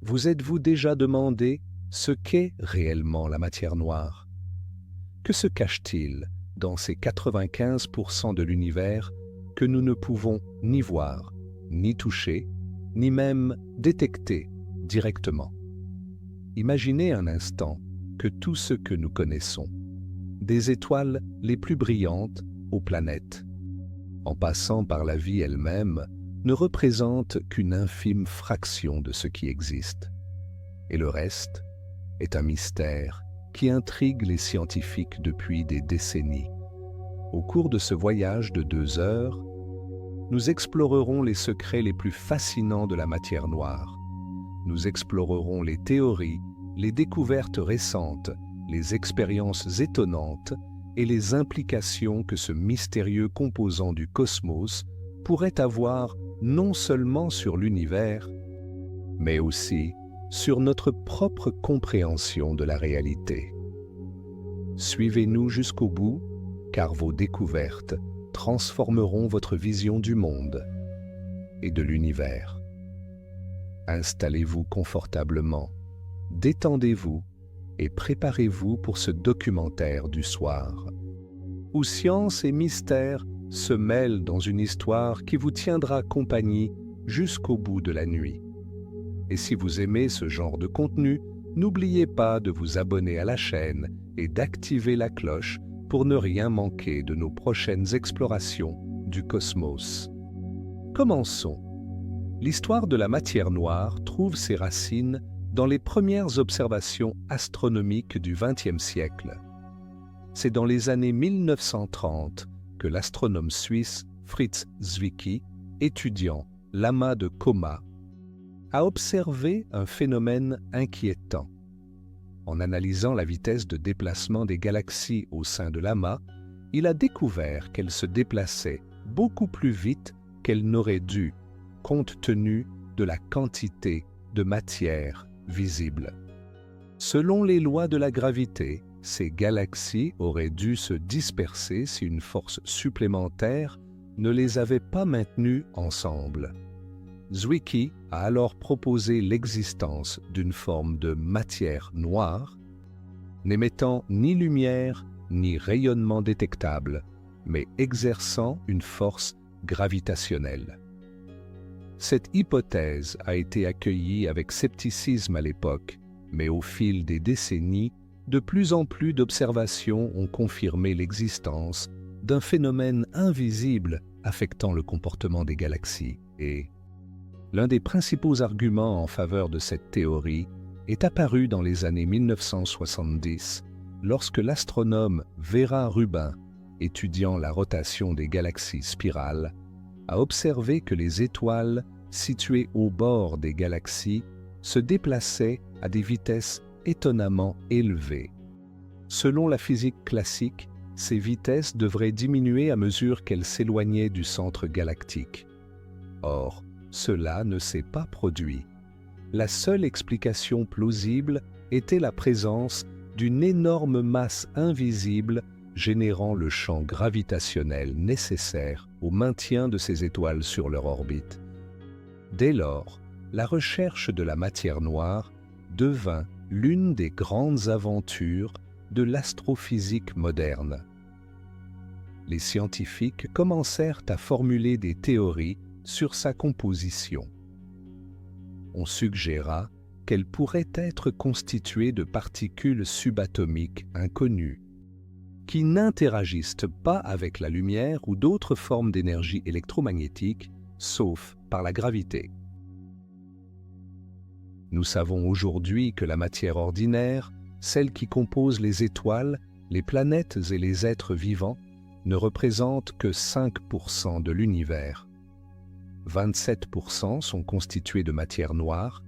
Vous êtes-vous déjà demandé ce qu'est réellement la matière noire? Que se cache-t-il dans ces 95% de l'univers que nous ne pouvons ni voir, ni toucher, ni même détecter directement? Imaginez un instant que tout ce que nous connaissons, des étoiles les plus brillantes aux planètes, en passant par la vie elle-même, ne représente qu'une infime fraction de ce qui existe. Et le reste est un mystère qui intrigue les scientifiques depuis des décennies. Au cours de ce voyage de 2 heures, nous explorerons les secrets les plus fascinants de la matière noire. Nous explorerons les théories, les découvertes récentes, les expériences étonnantes et les implications que ce mystérieux composant du cosmos pourrait avoir non seulement sur l'univers, mais aussi sur notre propre compréhension de la réalité. Suivez-nous jusqu'au bout, car vos découvertes transformeront votre vision du monde et de l'univers. Installez-vous confortablement, détendez-vous et préparez-vous pour ce documentaire du soir, où science et mystère se mêlent dans une histoire qui vous tiendra compagnie jusqu'au bout de la nuit. Et si vous aimez ce genre de contenu, n'oubliez pas de vous abonner à la chaîne et d'activer la cloche pour ne rien manquer de nos prochaines explorations du cosmos. Commençons. L'histoire de la matière noire trouve ses racines dans les premières observations astronomiques du XXe siècle. C'est dans les années 1930 que l'astronome suisse Fritz Zwicky, étudiant l'amas de Coma, a observé un phénomène inquiétant. En analysant la vitesse de déplacement des galaxies au sein de l'amas, il a découvert qu'elles se déplaçaient beaucoup plus vite qu'elles n'auraient dû, compte tenu de la quantité de matière visible. Selon les lois de la gravité, ces galaxies auraient dû se disperser si une force supplémentaire ne les avait pas maintenues ensemble. Zwicky a alors proposé l'existence d'une forme de matière noire, n'émettant ni lumière ni rayonnement détectable, mais exerçant une force gravitationnelle. Cette hypothèse a été accueillie avec scepticisme à l'époque, mais au fil des décennies, de plus en plus d'observations ont confirmé l'existence d'un phénomène invisible affectant le comportement des galaxies. Et l'un des principaux arguments en faveur de cette théorie est apparu dans les années 1970, lorsque l'astronome Vera Rubin, étudiant la rotation des galaxies spirales, a observé que les étoiles situées au bord des galaxies se déplaçaient à des vitesses étonnamment élevées. Selon la physique classique, ces vitesses devraient diminuer à mesure qu'elles s'éloignaient du centre galactique. Or, cela ne s'est pas produit. La seule explication plausible était la présence d'une énorme masse invisible générant le champ gravitationnel nécessaire au maintien de ces étoiles sur leur orbite. Dès lors, la recherche de la matière noire devint l'une des grandes aventures de l'astrophysique moderne. Les scientifiques commencèrent à formuler des théories sur sa composition. On suggéra qu'elle pourrait être constituée de particules subatomiques inconnues, qui n'interagissent pas avec la lumière ou d'autres formes d'énergie électromagnétique, sauf par la gravité. Nous savons aujourd'hui que la matière ordinaire, celle qui compose les étoiles, les planètes et les êtres vivants, ne représente que 5% de l'univers. 27% sont constitués de matière noire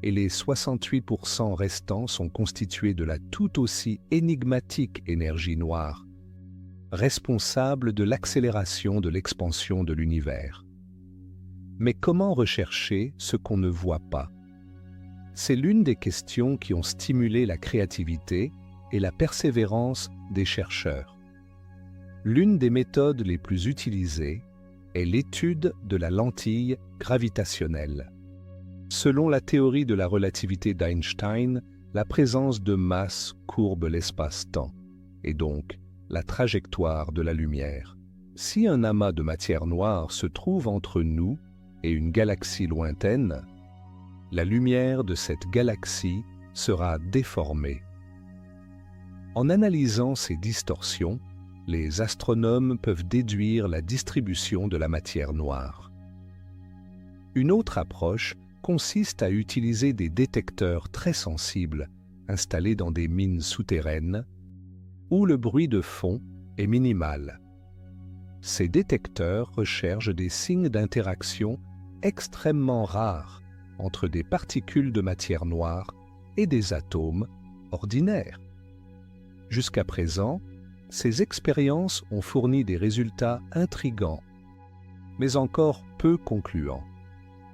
et les 68% restants sont constitués de la tout aussi énigmatique énergie noire, responsable de l'accélération de l'expansion de l'univers. Mais comment rechercher ce qu'on ne voit pas? C'est l'une des questions qui ont stimulé la créativité et la persévérance des chercheurs. L'une des méthodes les plus utilisées est l'étude de la lentille gravitationnelle. Selon la théorie de la relativité d'Einstein, la présence de masse courbe l'espace-temps, et donc la trajectoire de la lumière. Si un amas de matière noire se trouve entre nous et une galaxie lointaine, la lumière de cette galaxie sera déformée. En analysant ces distorsions, les astronomes peuvent déduire la distribution de la matière noire. Une autre approche consiste à utiliser des détecteurs très sensibles installés dans des mines souterraines où le bruit de fond est minimal. Ces détecteurs recherchent des signes d'interaction extrêmement rares entre des particules de matière noire et des atomes ordinaires. Jusqu'à présent, ces expériences ont fourni des résultats intrigants, mais encore peu concluants.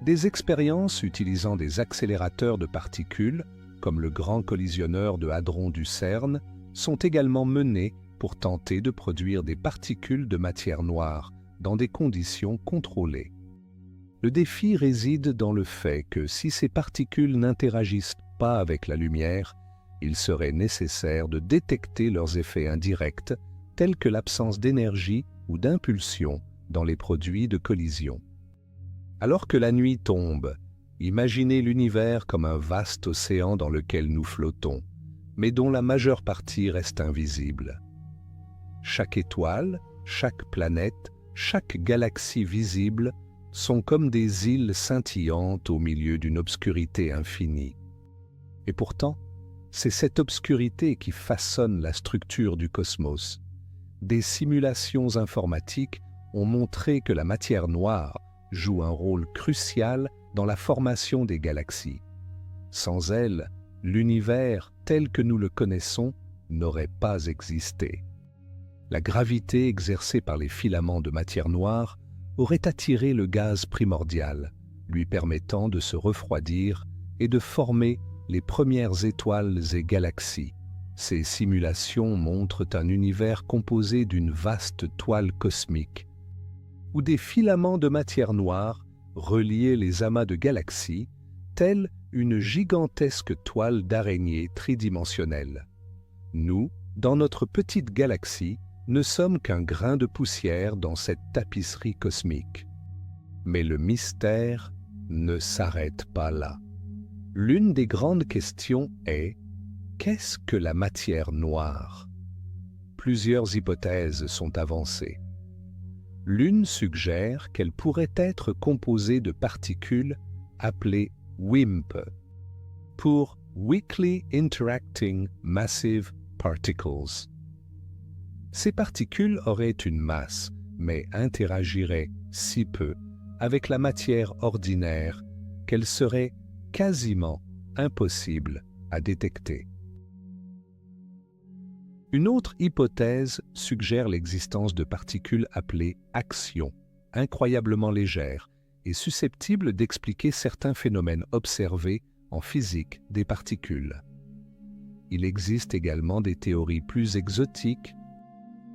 Des expériences utilisant des accélérateurs de particules, comme le Grand Collisionneur de Hadron du CERN, sont également menées pour tenter de produire des particules de matière noire dans des conditions contrôlées. Le défi réside dans le fait que si ces particules n'interagissent pas avec la lumière, il serait nécessaire de détecter leurs effets indirects, tels que l'absence d'énergie ou d'impulsion dans les produits de collision. Alors que la nuit tombe, imaginez l'univers comme un vaste océan dans lequel nous flottons, mais dont la majeure partie reste invisible. Chaque étoile, chaque planète, chaque galaxie visible sont comme des îles scintillantes au milieu d'une obscurité infinie. Et pourtant, c'est cette obscurité qui façonne la structure du cosmos. Des simulations informatiques ont montré que la matière noire joue un rôle crucial dans la formation des galaxies. Sans elle, l'univers tel que nous le connaissons n'aurait pas existé. La gravité exercée par les filaments de matière noire aurait attiré le gaz primordial, lui permettant de se refroidir et de former les premières étoiles et galaxies. Ces simulations montrent un univers composé d'une vaste toile cosmique, où des filaments de matière noire reliaient les amas de galaxies, telle une gigantesque toile d'araignée tridimensionnelle. Nous, dans notre petite galaxie, ne sommes qu'un grain de poussière dans cette tapisserie cosmique. Mais le mystère ne s'arrête pas là. L'une des grandes questions est: qu'est-ce que la matière noire? Plusieurs hypothèses sont avancées. L'une suggère qu'elle pourrait être composée de particules appelées WIMP, pour Weakly Interacting Massive Particles. Ces particules auraient une masse, mais interagiraient si peu avec la matière ordinaire qu'elles seraient quasiment impossibles à détecter. Une autre hypothèse suggère l'existence de particules appelées axions, incroyablement légères et susceptibles d'expliquer certains phénomènes observés en physique des particules. Il existe également des théories plus exotiques,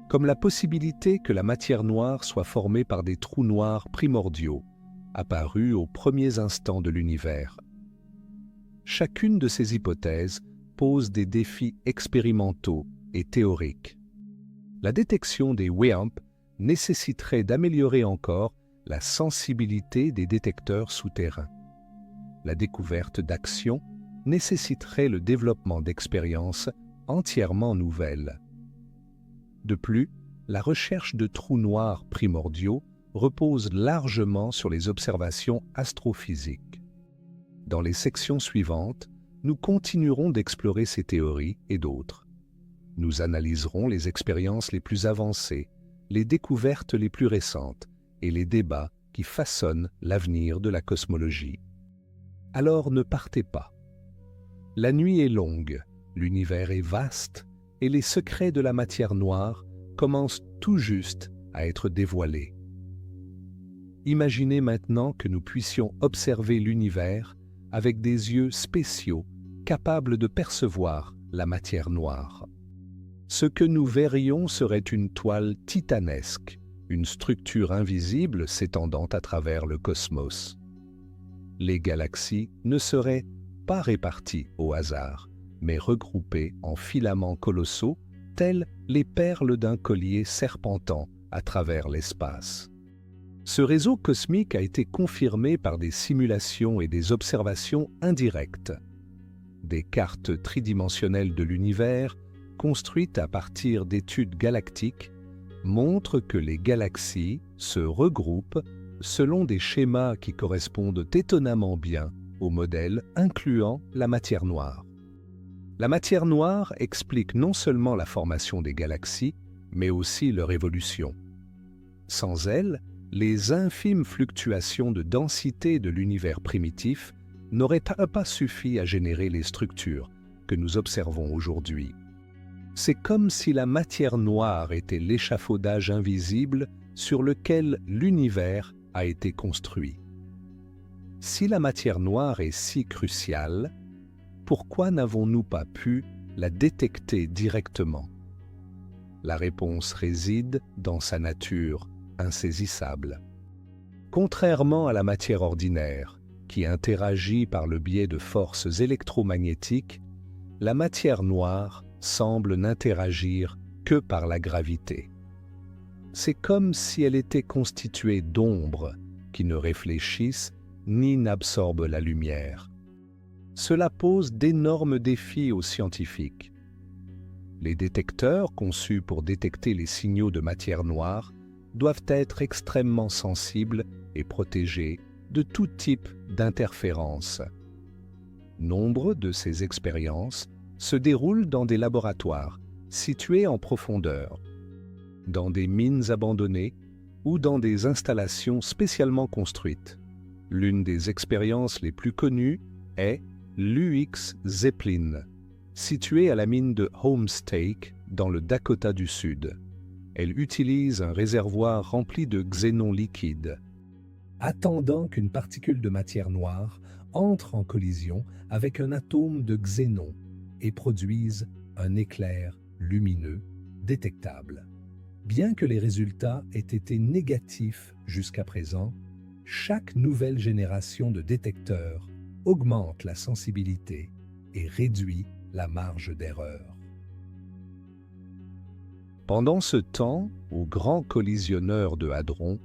comme la possibilité que la matière noire soit formée par des trous noirs primordiaux, apparus aux premiers instants de l'univers. Chacune de ces hypothèses pose des défis expérimentaux et théoriques. La détection des WIMP nécessiterait d'améliorer encore la sensibilité des détecteurs souterrains. La découverte d'axions nécessiterait le développement d'expériences entièrement nouvelles. De plus, la recherche de trous noirs primordiaux repose largement sur les observations astrophysiques. Dans les sections suivantes, nous continuerons d'explorer ces théories et d'autres. Nous analyserons les expériences les plus avancées, les découvertes les plus récentes et les débats qui façonnent l'avenir de la cosmologie. Alors ne partez pas. La nuit est longue, l'univers est vaste et les secrets de la matière noire commencent tout juste à être dévoilés. Imaginez maintenant que nous puissions observer l'univers avec des yeux spéciaux capables de percevoir la matière noire. Ce que nous verrions serait une toile titanesque, une structure invisible s'étendant à travers le cosmos. les galaxies ne seraient pas réparties au hasard, mais regroupées en filaments colossaux, tels les perles d'un collier serpentant à travers l'espace. Ce réseau cosmique a été confirmé par des simulations et des observations indirectes. Des cartes tridimensionnelles de l'univers, construites à partir d'études galactiques, montrent que les galaxies se regroupent selon des schémas qui correspondent étonnamment bien au modèle incluant la matière noire. La matière noire explique non seulement la formation des galaxies, mais aussi leur évolution. Sans elle, les infimes fluctuations de densité de l'univers primitif n'auraient pas suffi à générer les structures que nous observons aujourd'hui. C'est comme si la matière noire était l'échafaudage invisible sur lequel l'univers a été construit. Si la matière noire est si cruciale, pourquoi n'avons-nous pas pu la détecter directement? La réponse réside dans sa nature insaisissable. Contrairement à la matière ordinaire, qui interagit par le biais de forces électromagnétiques, la matière noire semble n'interagir que par la gravité. C'est comme si elle était constituée d'ombres qui ne réfléchissent ni n'absorbent la lumière. Cela pose d'énormes défis aux scientifiques. Les détecteurs conçus pour détecter les signaux de matière noire doivent être extrêmement sensibles et protégés de tout type d'interférences. Nombre de ces expériences se déroulent dans des laboratoires situés en profondeur, dans des mines abandonnées ou dans des installations spécialement construites. L'une des expériences les plus connues est l'UX Zeppelin, située à la mine de Homestake dans le Dakota du Sud. Elle utilise un réservoir rempli de xénon liquide, attendant qu'une particule de matière noire entre en collision avec un atome de xénon et produise un éclair lumineux détectable. Bien que les résultats aient été négatifs jusqu'à présent, chaque nouvelle génération de détecteurs augmente la sensibilité et réduit la marge d'erreur. Pendant ce temps, au grand collisionneur de hadrons,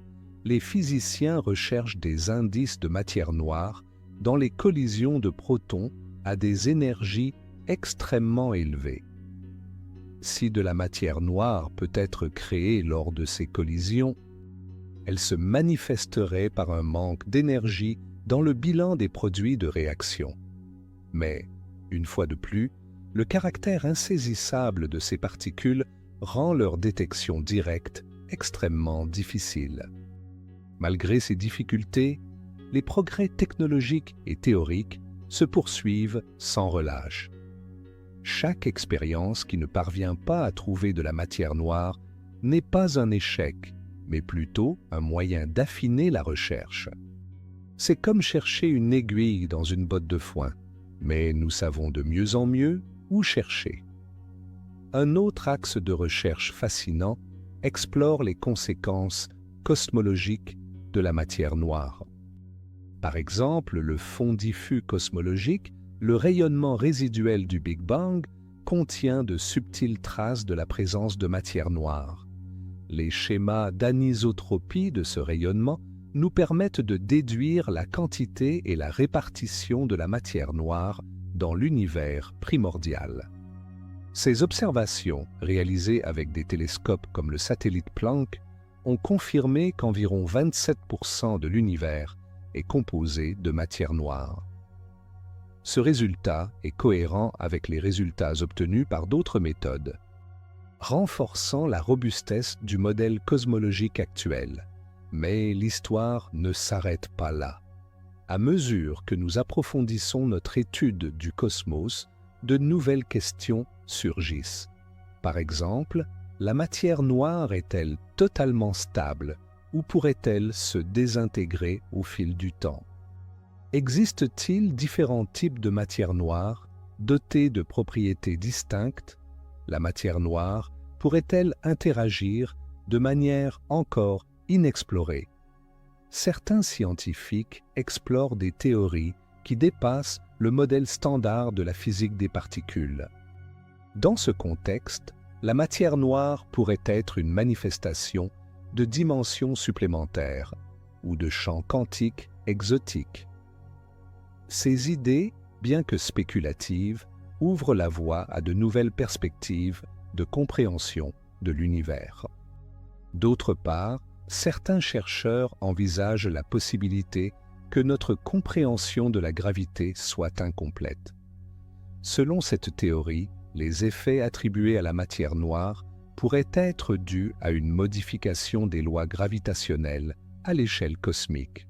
les physiciens recherchent des indices de matière noire dans les collisions de protons à des énergies extrêmement élevées. Si de la matière noire peut être créée lors de ces collisions, elle se manifesterait par un manque d'énergie dans le bilan des produits de réaction. Mais, une fois de plus, le caractère insaisissable de ces particules rend leur détection directe extrêmement difficile. Malgré ces difficultés, les progrès technologiques et théoriques se poursuivent sans relâche. Chaque expérience qui ne parvient pas à trouver de la matière noire n'est pas un échec, mais plutôt un moyen d'affiner la recherche. C'est comme chercher une aiguille dans une botte de foin, mais nous savons de mieux en mieux où chercher. Un autre axe de recherche fascinant explore les conséquences cosmologiques de la matière noire. Par exemple, le fond diffus cosmologique, le rayonnement résiduel du Big Bang, contient de subtiles traces de la présence de matière noire. Les schémas d'anisotropie de ce rayonnement nous permettent de déduire la quantité et la répartition de la matière noire dans l'univers primordial. Ces observations, réalisées avec des télescopes comme le satellite Planck, ont confirmé qu'environ 27% de l'univers est composé de matière noire. Ce résultat est cohérent avec les résultats obtenus par d'autres méthodes, renforçant la robustesse du modèle cosmologique actuel. Mais l'histoire ne s'arrête pas là. À mesure que nous approfondissons notre étude du cosmos, de nouvelles questions surgissent. Par exemple, la matière noire est-elle totalement stable ou pourrait-elle se désintégrer au fil du temps? Existe-t-il différents types de matière noire dotées de propriétés distinctes? La matière noire pourrait-elle interagir de manière encore inexplorée? certains scientifiques explorent des théories qui dépassent le modèle standard de la physique des particules. Dans ce contexte, la matière noire pourrait être une manifestation de dimensions supplémentaires ou de champs quantiques exotiques. Ces idées, bien que spéculatives, ouvrent la voie à de nouvelles perspectives de compréhension de l'univers. D'autre part, certains chercheurs envisagent la possibilité que notre compréhension de la gravité soit incomplète. Selon cette théorie, les effets attribués à la matière noire pourraient être dus à une modification des lois gravitationnelles à l'échelle cosmique.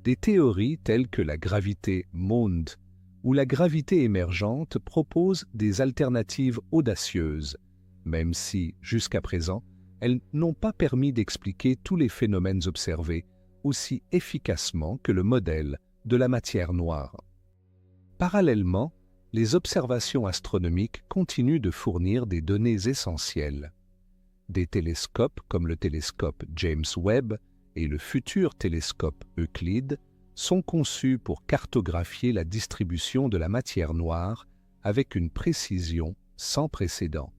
Des théories telles que la gravité monde ou la gravité émergente proposent des alternatives audacieuses, même si, jusqu'à présent, elles n'ont pas permis d'expliquer tous les phénomènes observés aussi efficacement que le modèle de la matière noire. Parallèlement, les observations astronomiques continuent de fournir des données essentielles. Des télescopes comme le télescope James Webb et le futur télescope Euclide sont conçus pour cartographier la distribution de la matière noire avec une précision sans précédent.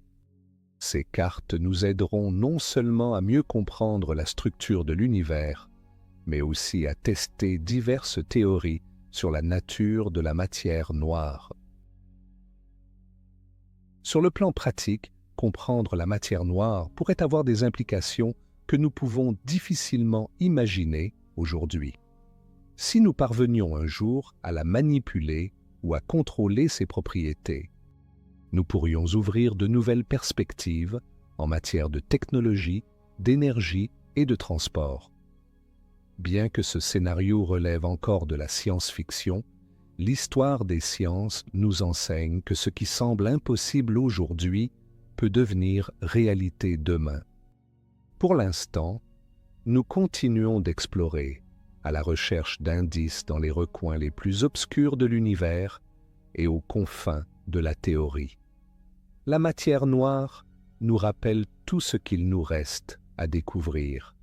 Ces cartes nous aideront non seulement à mieux comprendre la structure de l'univers, mais aussi à tester diverses théories sur la nature de la matière noire. Sur le plan pratique, comprendre la matière noire pourrait avoir des implications que nous pouvons difficilement imaginer aujourd'hui. Si nous parvenions un jour à la manipuler ou à contrôler ses propriétés, nous pourrions ouvrir de nouvelles perspectives en matière de technologie, d'énergie et de transport. Bien que ce scénario relève encore de la science-fiction, l'histoire des sciences nous enseigne que ce qui semble impossible aujourd'hui peut devenir réalité demain. Pour l'instant, nous continuons d'explorer, à la recherche d'indices dans les recoins les plus obscurs de l'univers et aux confins de la théorie. La matière noire nous rappelle tout ce qu'il nous reste à découvrir.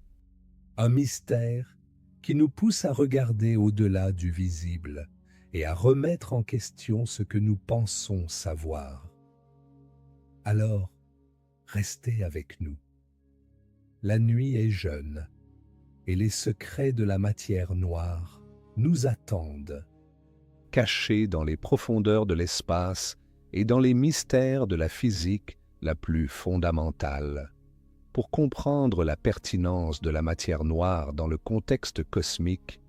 Un mystère qui nous pousse à regarder au-delà du visible et à remettre en question ce que nous pensons savoir. Alors, restez avec nous. La nuit est jeune et les secrets de la matière noire nous attendent, cachés dans les profondeurs de l'espace et dans les mystères de la physique la plus fondamentale. Pour comprendre la pertinence de la matière noire dans le contexte cosmique,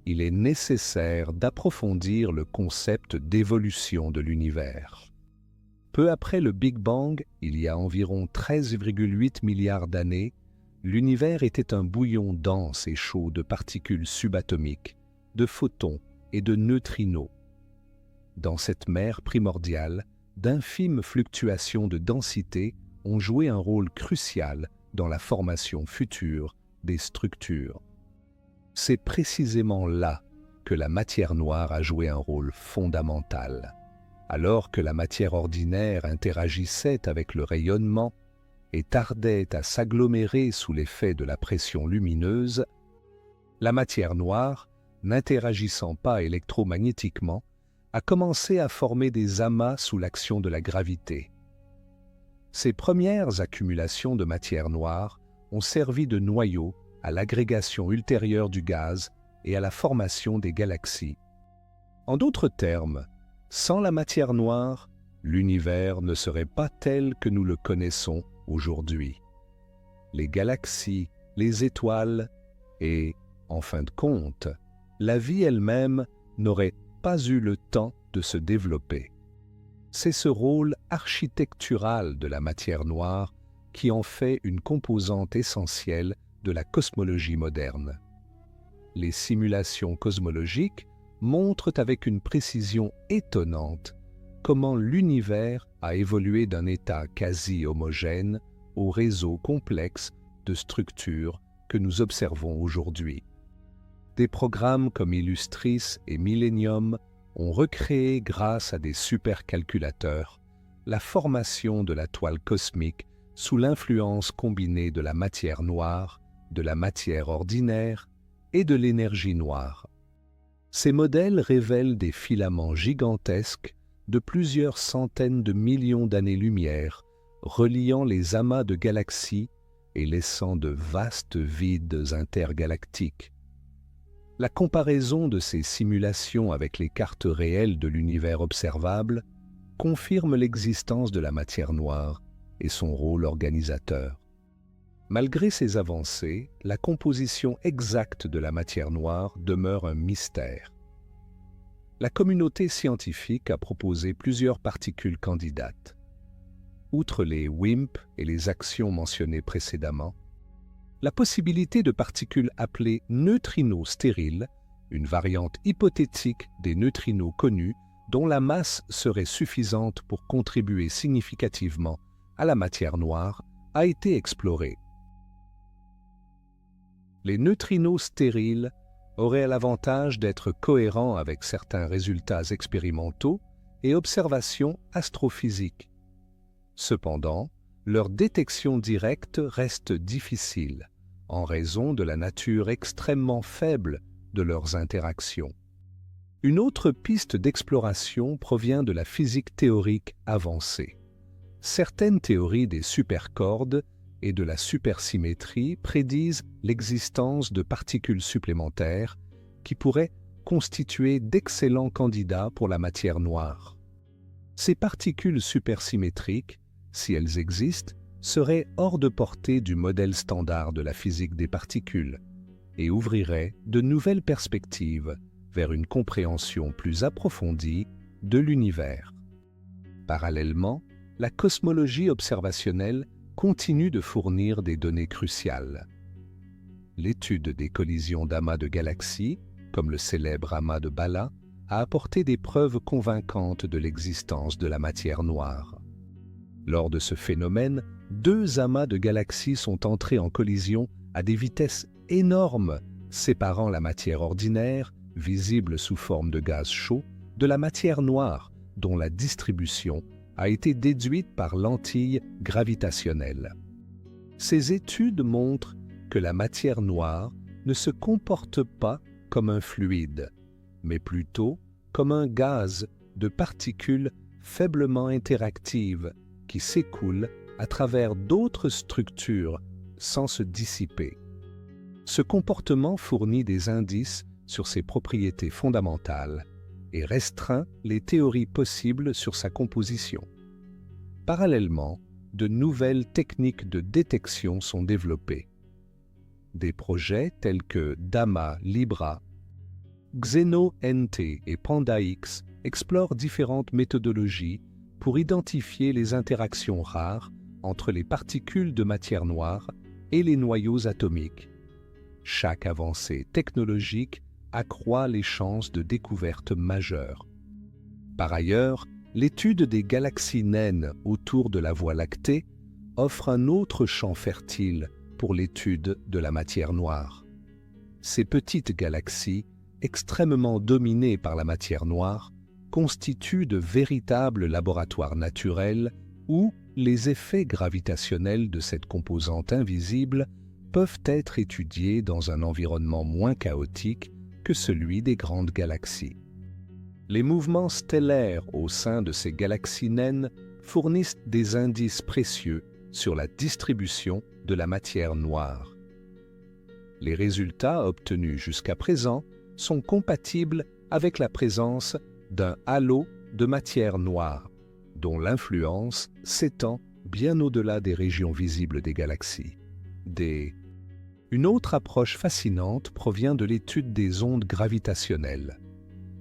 il est nécessaire d'approfondir le concept d'évolution de l'univers. Peu après le Big Bang, il y a environ 13,8 milliards d'années, l'univers était un bouillon dense et chaud de particules subatomiques, de photons et de neutrinos. Dans cette mer primordiale, d'infimes fluctuations de densité ont joué un rôle crucial dans la formation future des structures. C'est précisément là que la matière noire a joué un rôle fondamental. Alors que la matière ordinaire interagissait avec le rayonnement et tardait à s'agglomérer sous l'effet de la pression lumineuse, la matière noire, n'interagissant pas électromagnétiquement, a commencé à former des amas sous l'action de la gravité. Ces premières accumulations de matière noire ont servi de noyau à l'agrégation ultérieure du gaz et à la formation des galaxies. En d'autres termes, sans la matière noire, l'univers ne serait pas tel que nous le connaissons aujourd'hui. Les galaxies, les étoiles et, en fin de compte, la vie elle-même n'aurait pas eu le temps de se développer. C'est ce rôle architectural de la matière noire qui en fait une composante essentielle de la cosmologie moderne. Les simulations cosmologiques montrent avec une précision étonnante comment l'univers a évolué d'un état quasi homogène au réseau complexe de structures que nous observons aujourd'hui. Des programmes comme Illustris et Millennium ont recréé grâce à des supercalculateurs la formation de la toile cosmique sous l'influence combinée de la matière noire, de la matière ordinaire et de l'énergie noire. Ces modèles révèlent des filaments gigantesques de plusieurs centaines de millions d'années-lumière, reliant les amas de galaxies et laissant de vastes vides intergalactiques. La comparaison de ces simulations avec les cartes réelles de l'univers observable confirme l'existence de la matière noire et son rôle organisateur. Malgré ces avancées, la composition exacte de la matière noire demeure un mystère. La communauté scientifique a proposé plusieurs particules candidates. Outre les WIMP et les actions mentionnées précédemment, la possibilité de particules appelées neutrinos stériles, une variante hypothétique des neutrinos connus dont la masse serait suffisante pour contribuer significativement à la matière noire, a été explorée. Les neutrinos stériles auraient l'avantage d'être cohérents avec certains résultats expérimentaux et observations astrophysiques. Cependant, leur détection directe reste difficile en raison de la nature extrêmement faible de leurs interactions. Une autre piste d'exploration provient de la physique théorique avancée. Certaines théories des supercordes et de la supersymétrie prédisent l'existence de particules supplémentaires qui pourraient constituer d'excellents candidats pour la matière noire. Ces particules supersymétriques, si elles existent, seraient hors de portée du modèle standard de la physique des particules et ouvriraient de nouvelles perspectives vers une compréhension plus approfondie de l'univers. Parallèlement, la cosmologie observationnelle continue de fournir des données cruciales. L'étude des collisions d'amas de galaxies, comme le célèbre amas de Bala, a apporté des preuves convaincantes de l'existence de la matière noire. Lors de ce phénomène, 2 amas de galaxies sont entrés en collision à des vitesses énormes, séparant la matière ordinaire, visible sous forme de gaz chaud, de la matière noire, dont la distribution a été déduite par lentille gravitationnelle. Ces études montrent que la matière noire ne se comporte pas comme un fluide, mais plutôt comme un gaz de particules faiblement interactives qui s'écoulent à travers d'autres structures sans se dissiper. Ce comportement fournit des indices sur ses propriétés fondamentales et restreint les théories possibles sur sa composition. Parallèlement, de nouvelles techniques de détection sont développées. Des projets tels que DAMA Libra, XENO-NT et PandaX explorent différentes méthodologies pour identifier les interactions rares entre les particules de matière noire et les noyaux atomiques. Chaque avancée technologique accroît les chances de découverte majeures. Par ailleurs, l'étude des galaxies naines autour de la Voie lactée offre un autre champ fertile pour l'étude de la matière noire. Ces petites galaxies, extrêmement dominées par la matière noire, constituent de véritables laboratoires naturels où les effets gravitationnels de cette composante invisible peuvent être étudiés dans un environnement moins chaotique que celui des grandes galaxies. Les mouvements stellaires au sein de ces galaxies naines fournissent des indices précieux sur la distribution de la matière noire. Les résultats obtenus jusqu'à présent sont compatibles avec la présence d'un halo de matière noire, dont l'influence s'étend bien au-delà des régions visibles des galaxies. Une autre approche fascinante provient de l'étude des ondes gravitationnelles.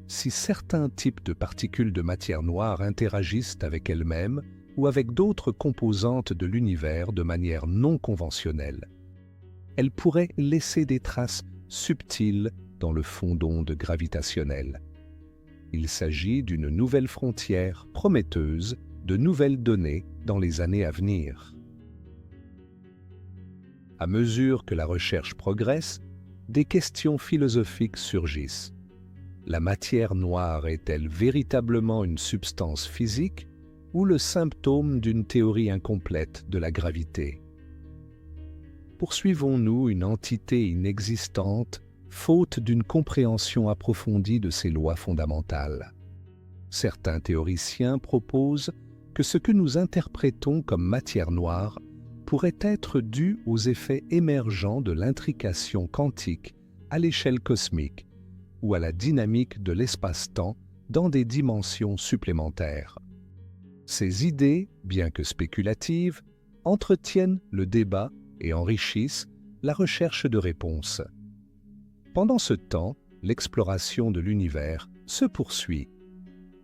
Si certains types de particules de matière noire interagissent avec elles-mêmes ou avec d'autres composantes de l'univers de manière non conventionnelle, elles pourraient laisser des traces subtiles dans le fond d'ondes gravitationnelles. Il s'agit d'une nouvelle frontière prometteuse de nouvelles données dans les années à venir. À mesure que la recherche progresse, des questions philosophiques surgissent. La matière noire est-elle véritablement une substance physique ou le symptôme d'une théorie incomplète de la gravité? Poursuivons-nous une entité inexistante faute d'une compréhension approfondie de ces lois fondamentales. Certains théoriciens proposent que ce que nous interprétons comme matière noire pourrait être dû aux effets émergents de l'intrication quantique à l'échelle cosmique ou à la dynamique de l'espace-temps dans des dimensions supplémentaires. Ces idées, bien que spéculatives, entretiennent le débat et enrichissent la recherche de réponses. Pendant ce temps, l'exploration de l'univers se poursuit.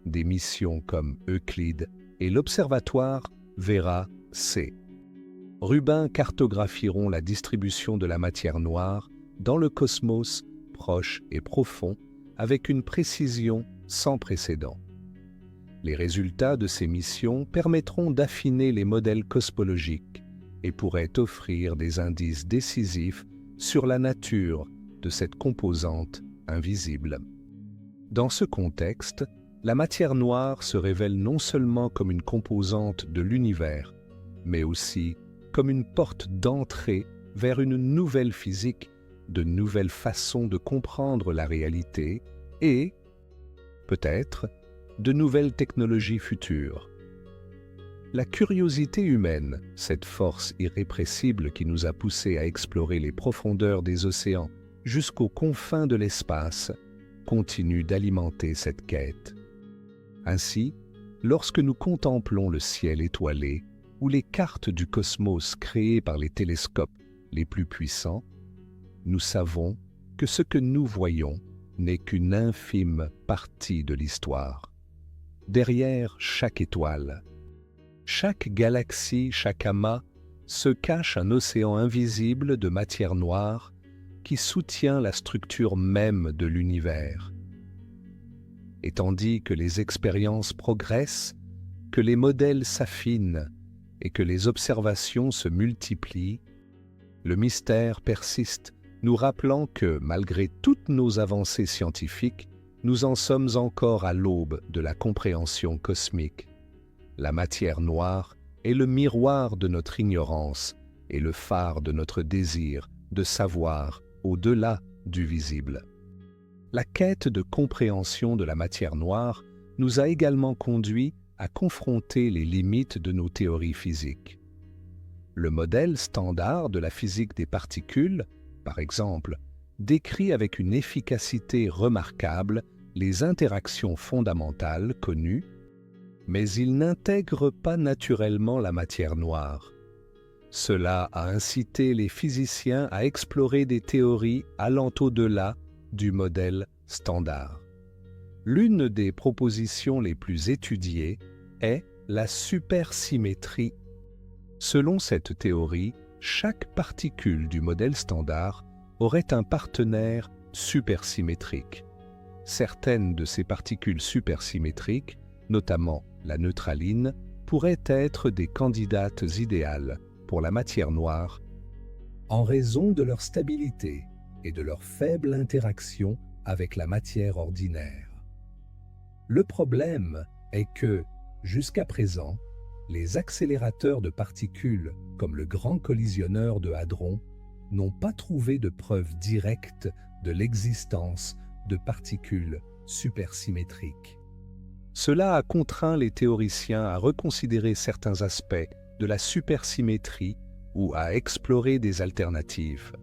Des missions comme Euclide et l'Observatoire Vera-C. Rubin cartographieront la distribution de la matière noire dans le cosmos proche et profond avec une précision sans précédent. Les résultats de ces missions permettront d'affiner les modèles cosmologiques et pourraient offrir des indices décisifs sur la nature de cette composante invisible. Dans ce contexte, la matière noire se révèle non seulement comme une composante de l'univers, mais aussi comme une porte d'entrée vers une nouvelle physique, de nouvelles façons de comprendre la réalité et, peut-être, de nouvelles technologies futures. La curiosité humaine, cette force irrépressible qui nous a poussés à explorer les profondeurs des océans jusqu'aux confins de l'espace, continue d'alimenter cette quête. Ainsi, lorsque nous contemplons le ciel étoilé ou les cartes du cosmos créées par les télescopes les plus puissants, nous savons que ce que nous voyons n'est qu'une infime partie de l'histoire. Derrière chaque étoile, chaque galaxie, chaque amas, se cache un océan invisible de matière noire qui soutient la structure même de l'univers. Et tandis que les expériences progressent, que les modèles s'affinent et que les observations se multiplient, le mystère persiste, nous rappelant que, malgré toutes nos avancées scientifiques, nous en sommes encore à l'aube de la compréhension cosmique. La matière noire est le miroir de notre ignorance et le phare de notre désir de savoir au-delà du visible. La quête de compréhension de la matière noire nous a également conduits à confronter les limites de nos théories physiques. Le modèle standard de la physique des particules, par exemple, décrit avec une efficacité remarquable les interactions fondamentales connues, mais il n'intègre pas naturellement la matière noire. Cela a incité les physiciens à explorer des théories allant au-delà du modèle standard. L'une des propositions les plus étudiées est la supersymétrie. Selon cette théorie, chaque particule du modèle standard aurait un partenaire supersymétrique. Certaines de ces particules supersymétriques, notamment la neutraline, pourraient être des candidates idéales pour la matière noire en raison de leur stabilité et de leur faible interaction avec la matière ordinaire. Le problème est que, jusqu'à présent, les accélérateurs de particules, comme le Grand Collisionneur de Hadron, n'ont pas trouvé de preuve directe de l'existence de particules supersymétriques. Cela a contraint les théoriciens à reconsidérer certains aspects de la supersymétrie ou à explorer des alternatives.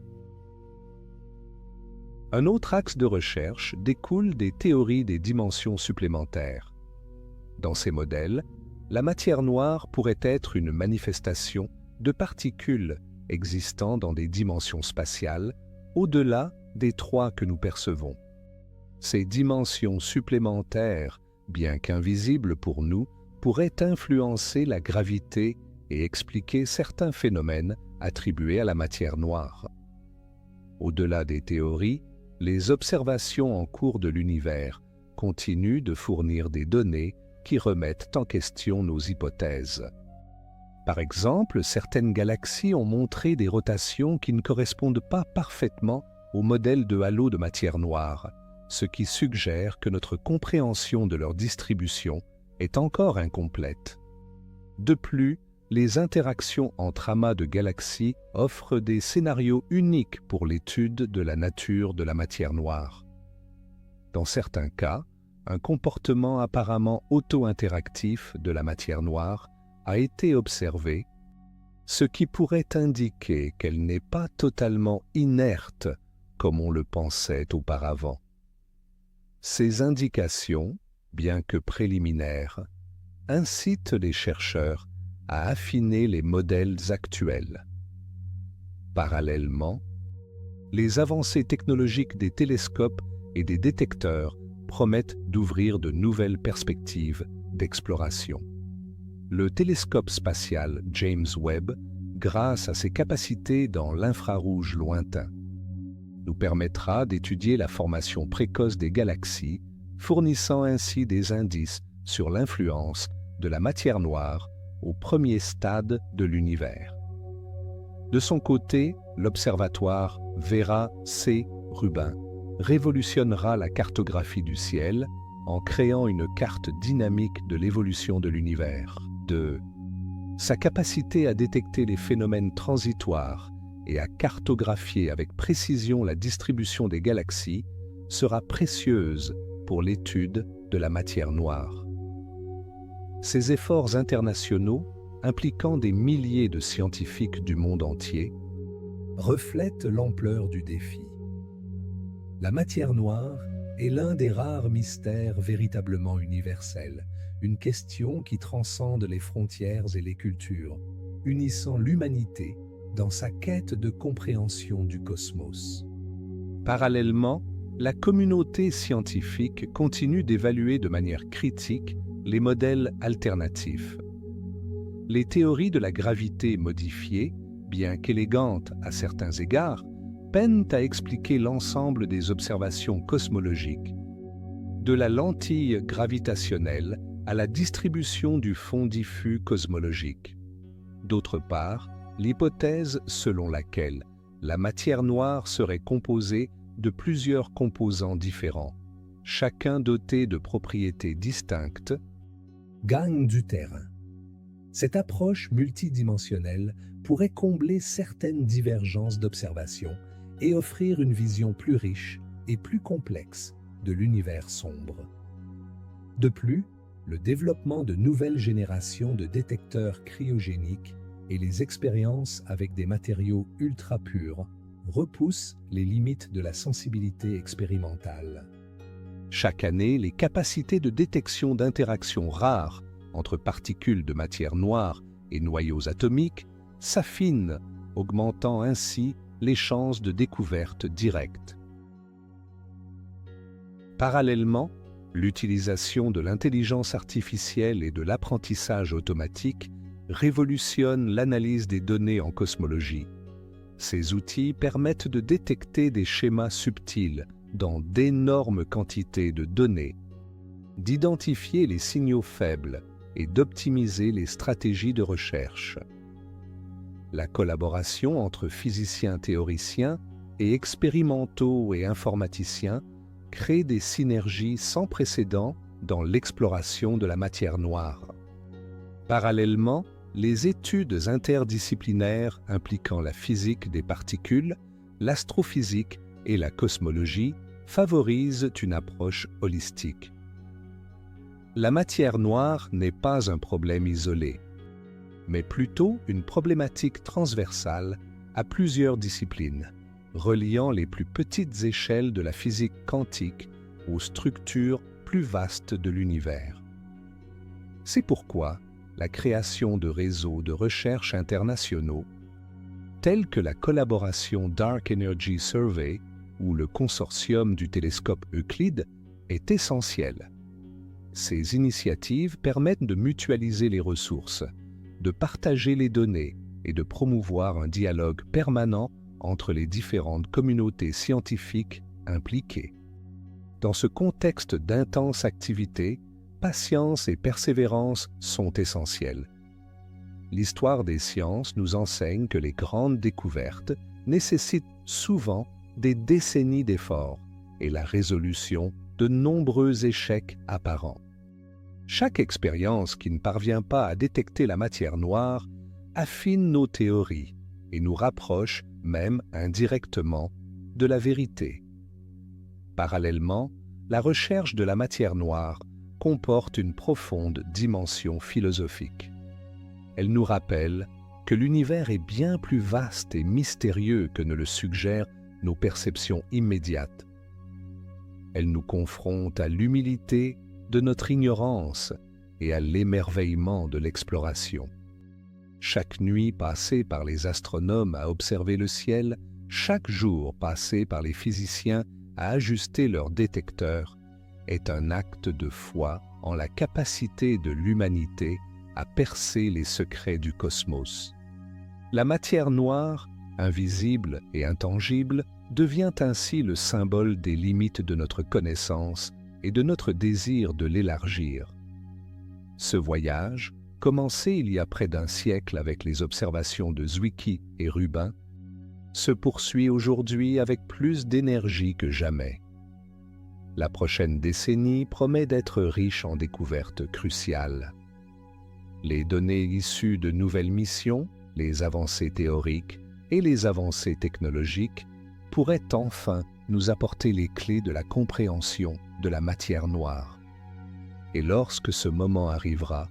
Un autre axe de recherche découle des théories des dimensions supplémentaires. Dans ces modèles, la matière noire pourrait être une manifestation de particules existant dans des dimensions spatiales au-delà des trois que nous percevons. Ces dimensions supplémentaires, bien qu'invisibles pour nous, pourraient influencer la gravité et expliquer certains phénomènes attribués à la matière noire. Au-delà des théories, les observations en cours de l'univers continuent de fournir des données qui remettent en question nos hypothèses. Par exemple, certaines galaxies ont montré des rotations qui ne correspondent pas parfaitement au modèle de halo de matière noire, ce qui suggère que notre compréhension de leur distribution est encore incomplète. De plus, les interactions entre amas de galaxies offrent des scénarios uniques pour l'étude de la nature de la matière noire. Dans certains cas, un comportement apparemment auto-interactif de la matière noire a été observé, ce qui pourrait indiquer qu'elle n'est pas totalement inerte comme on le pensait auparavant. Ces indications, bien que préliminaires, incitent les chercheurs à affiner les modèles actuels. Parallèlement, les avancées technologiques des télescopes et des détecteurs promettent d'ouvrir de nouvelles perspectives d'exploration. Le télescope spatial James Webb, grâce à ses capacités dans l'infrarouge lointain, nous permettra d'étudier la formation précoce des galaxies, fournissant ainsi des indices sur l'influence de la matière noire au premier stade de l'univers. De son côté, l'observatoire Vera C. Rubin révolutionnera la cartographie du ciel en créant une carte dynamique de l'évolution de l'univers. Sa capacité à détecter les phénomènes transitoires et à cartographier avec précision la distribution des galaxies sera précieuse pour l'étude de la matière noire. Ces efforts internationaux, impliquant des milliers de scientifiques du monde entier, reflètent l'ampleur du défi. La matière noire est l'un des rares mystères véritablement universels, une question qui transcende les frontières et les cultures, unissant l'humanité dans sa quête de compréhension du cosmos. Parallèlement, la communauté scientifique continue d'évaluer de manière critique les modèles alternatifs. Les théories de la gravité modifiée, bien qu'élégantes à certains égards, peinent à expliquer l'ensemble des observations cosmologiques, de la lentille gravitationnelle à la distribution du fond diffus cosmologique. D'autre part, l'hypothèse selon laquelle la matière noire serait composée de plusieurs composants différents, chacun doté de propriétés distinctes, gagne du terrain. Cette approche multidimensionnelle pourrait combler certaines divergences d'observation et offrir une vision plus riche et plus complexe de l'univers sombre. De plus, le développement de nouvelles générations de détecteurs cryogéniques et les expériences avec des matériaux ultra purs repoussent les limites de la sensibilité expérimentale. Chaque année, les capacités de détection d'interactions rares entre particules de matière noire et noyaux atomiques s'affinent, augmentant ainsi les chances de découverte directe. Parallèlement, l'utilisation de l'intelligence artificielle et de l'apprentissage automatique révolutionne l'analyse des données en cosmologie. Ces outils permettent de détecter des schémas subtils dans d'énormes quantités de données, d'identifier les signaux faibles et d'optimiser les stratégies de recherche. La collaboration entre physiciens théoriciens et expérimentaux et informaticiens crée des synergies sans précédent dans l'exploration de la matière noire. Parallèlement, les études interdisciplinaires impliquant la physique des particules, l'astrophysique et la cosmologie favorisent une approche holistique. La matière noire n'est pas un problème isolé, mais plutôt une problématique transversale à plusieurs disciplines, reliant les plus petites échelles de la physique quantique aux structures plus vastes de l'univers. C'est pourquoi la création de réseaux de recherche internationaux, tels que la collaboration Dark Energy Survey ou le consortium du télescope Euclide, est essentielle. Ces initiatives permettent de mutualiser les ressources, de partager les données et de promouvoir un dialogue permanent entre les différentes communautés scientifiques impliquées. Dans ce contexte d'intense activité, patience et persévérance sont essentielles. L'histoire des sciences nous enseigne que les grandes découvertes nécessitent souvent des décennies d'efforts et la résolution de nombreux échecs apparents. Chaque expérience qui ne parvient pas à détecter la matière noire affine nos théories et nous rapproche, même indirectement, de la vérité. Parallèlement, la recherche de la matière noire comporte une profonde dimension philosophique. Elle nous rappelle que l'univers est bien plus vaste et mystérieux que ne le suggèrent nos perceptions immédiates. Elle nous confronte à l'humilité de notre ignorance et à l'émerveillement de l'exploration. Chaque nuit passée par les astronomes à observer le ciel, chaque jour passé par les physiciens à ajuster leurs détecteurs, est un acte de foi en la capacité de l'humanité à percer les secrets du cosmos. La matière noire, invisible et intangible, devient ainsi le symbole des limites de notre connaissance et de notre désir de l'élargir. Ce voyage, commencé il y a près d'un siècle avec les observations de Zwicky et Rubin, se poursuit aujourd'hui avec plus d'énergie que jamais. La prochaine décennie promet d'être riche en découvertes cruciales. Les données issues de nouvelles missions, les avancées théoriques et les avancées technologiques pourraient enfin nous apporter les clés de la compréhension de la matière noire. Et lorsque ce moment arrivera,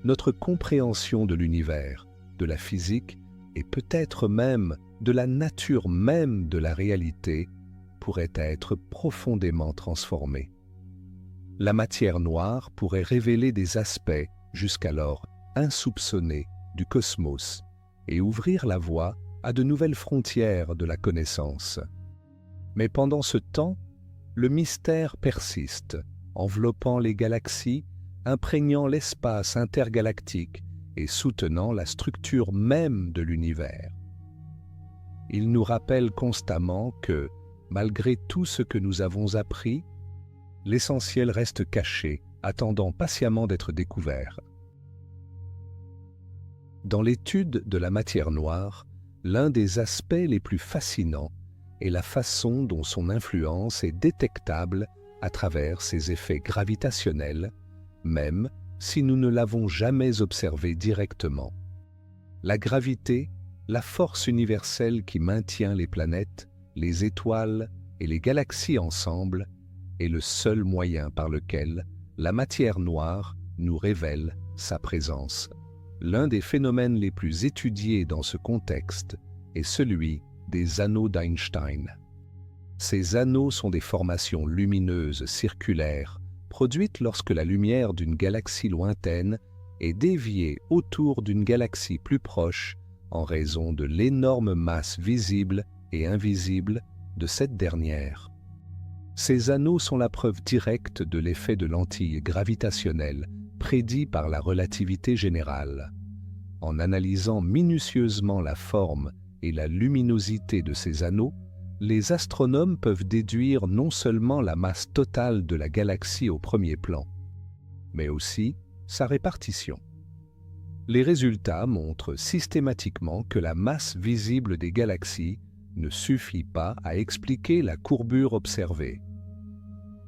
notre compréhension de l'univers, de la physique et peut-être même de la nature même de la réalité pourrait être profondément transformée. La matière noire pourrait révéler des aspects jusqu'alors insoupçonnés du cosmos et ouvrir la voie à de nouvelles frontières de la connaissance. Mais pendant ce temps, le mystère persiste, enveloppant les galaxies, imprégnant l'espace intergalactique et soutenant la structure même de l'univers. Il nous rappelle constamment que, malgré tout ce que nous avons appris, l'essentiel reste caché, attendant patiemment d'être découvert. Dans l'étude de la matière noire, l'un des aspects les plus fascinants est la façon dont son influence est détectable à travers ses effets gravitationnels, même si nous ne l'avons jamais observé directement. La gravité, la force universelle qui maintient les planètes, les étoiles et les galaxies ensemble, est le seul moyen par lequel la matière noire nous révèle sa présence. L'un des phénomènes les plus étudiés dans ce contexte est celui des anneaux d'Einstein. Ces anneaux sont des formations lumineuses circulaires produites lorsque la lumière d'une galaxie lointaine est déviée autour d'une galaxie plus proche en raison de l'énorme masse visible et invisible de cette dernière. Ces anneaux sont la preuve directe de l'effet de lentille gravitationnelle prédit par la relativité générale. En analysant minutieusement la forme et la luminosité de ces anneaux, les astronomes peuvent déduire non seulement la masse totale de la galaxie au premier plan, mais aussi sa répartition. Les résultats montrent systématiquement que la masse visible des galaxies ne suffit pas à expliquer la courbure observée.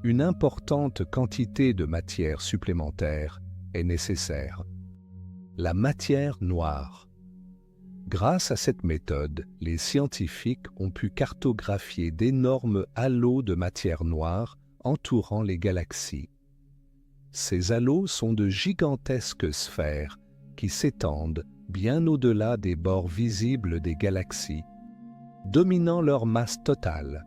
Une importante quantité de matière supplémentaire est nécessaire. La matière noire. Grâce à cette méthode, les scientifiques ont pu cartographier d'énormes halos de matière noire entourant les galaxies. Ces halos sont de gigantesques sphères qui s'étendent bien au-delà des bords visibles des galaxies, dominant leur masse totale.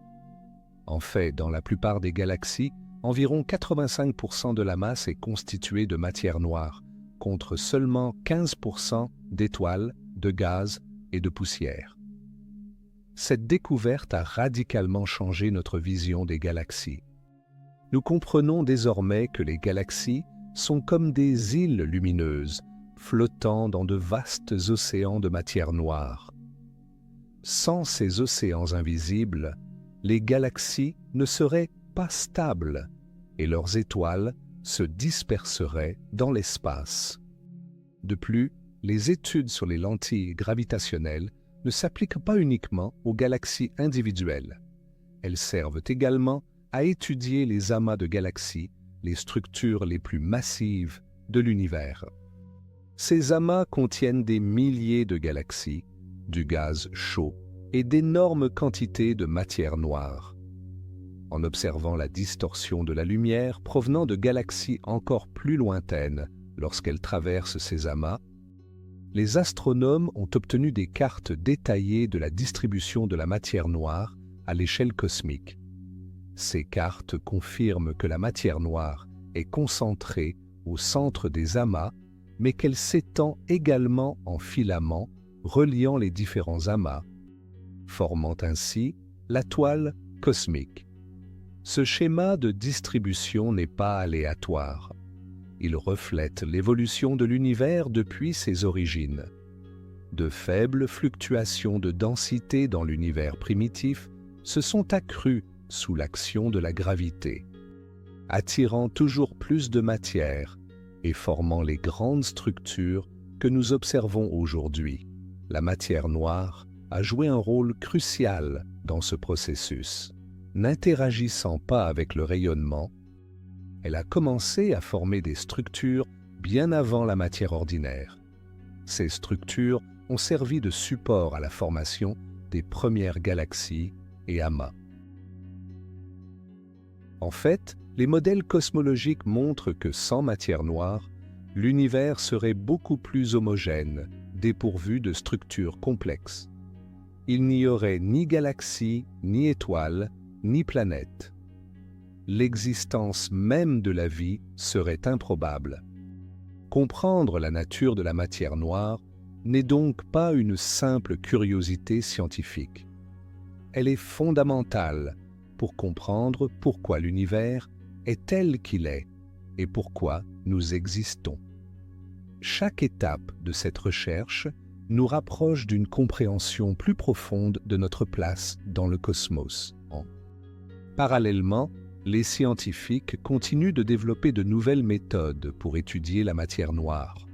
En fait, dans la plupart des galaxies, environ 85% de la masse est constituée de matière noire, contre seulement 15% d'étoiles, de gaz et de poussière. Cette découverte a radicalement changé notre vision des galaxies. Nous comprenons désormais que les galaxies sont comme des îles lumineuses, flottant dans de vastes océans de matière noire. Sans ces océans invisibles, les galaxies ne seraient pas stables et leurs étoiles se disperseraient dans l'espace. De plus, les études sur les lentilles gravitationnelles ne s'appliquent pas uniquement aux galaxies individuelles. Elles servent également à étudier les amas de galaxies, les structures les plus massives de l'univers. Ces amas contiennent des milliers de galaxies, du gaz chaud et d'énormes quantités de matière noire. En observant la distorsion de la lumière provenant de galaxies encore plus lointaines lorsqu'elles traversent ces amas, les astronomes ont obtenu des cartes détaillées de la distribution de la matière noire à l'échelle cosmique. Ces cartes confirment que la matière noire est concentrée au centre des amas, mais qu'elle s'étend également en filaments reliant les différents amas, formant ainsi la toile cosmique. Ce schéma de distribution n'est pas aléatoire. Il reflète l'évolution de l'univers depuis ses origines. De faibles fluctuations de densité dans l'univers primitif se sont accrues sous l'action de la gravité, attirant toujours plus de matière et formant les grandes structures que nous observons aujourd'hui. La matière noire a joué un rôle crucial dans ce processus. N'interagissant pas avec le rayonnement, elle a commencé à former des structures bien avant la matière ordinaire. Ces structures ont servi de support à la formation des premières galaxies et amas. En fait, les modèles cosmologiques montrent que sans matière noire, l'univers serait beaucoup plus homogène, dépourvu de structures complexes. Il n'y aurait ni galaxies, ni étoiles, ni planètes. L'existence même de la vie serait improbable. Comprendre la nature de la matière noire n'est donc pas une simple curiosité scientifique. Elle est fondamentale pour comprendre pourquoi l'univers est tel qu'il est et pourquoi nous existons. Chaque étape de cette recherche nous rapproche d'une compréhension plus profonde de notre place dans le cosmos. Parallèlement, les scientifiques continuent de développer de nouvelles méthodes pour étudier la matière noire.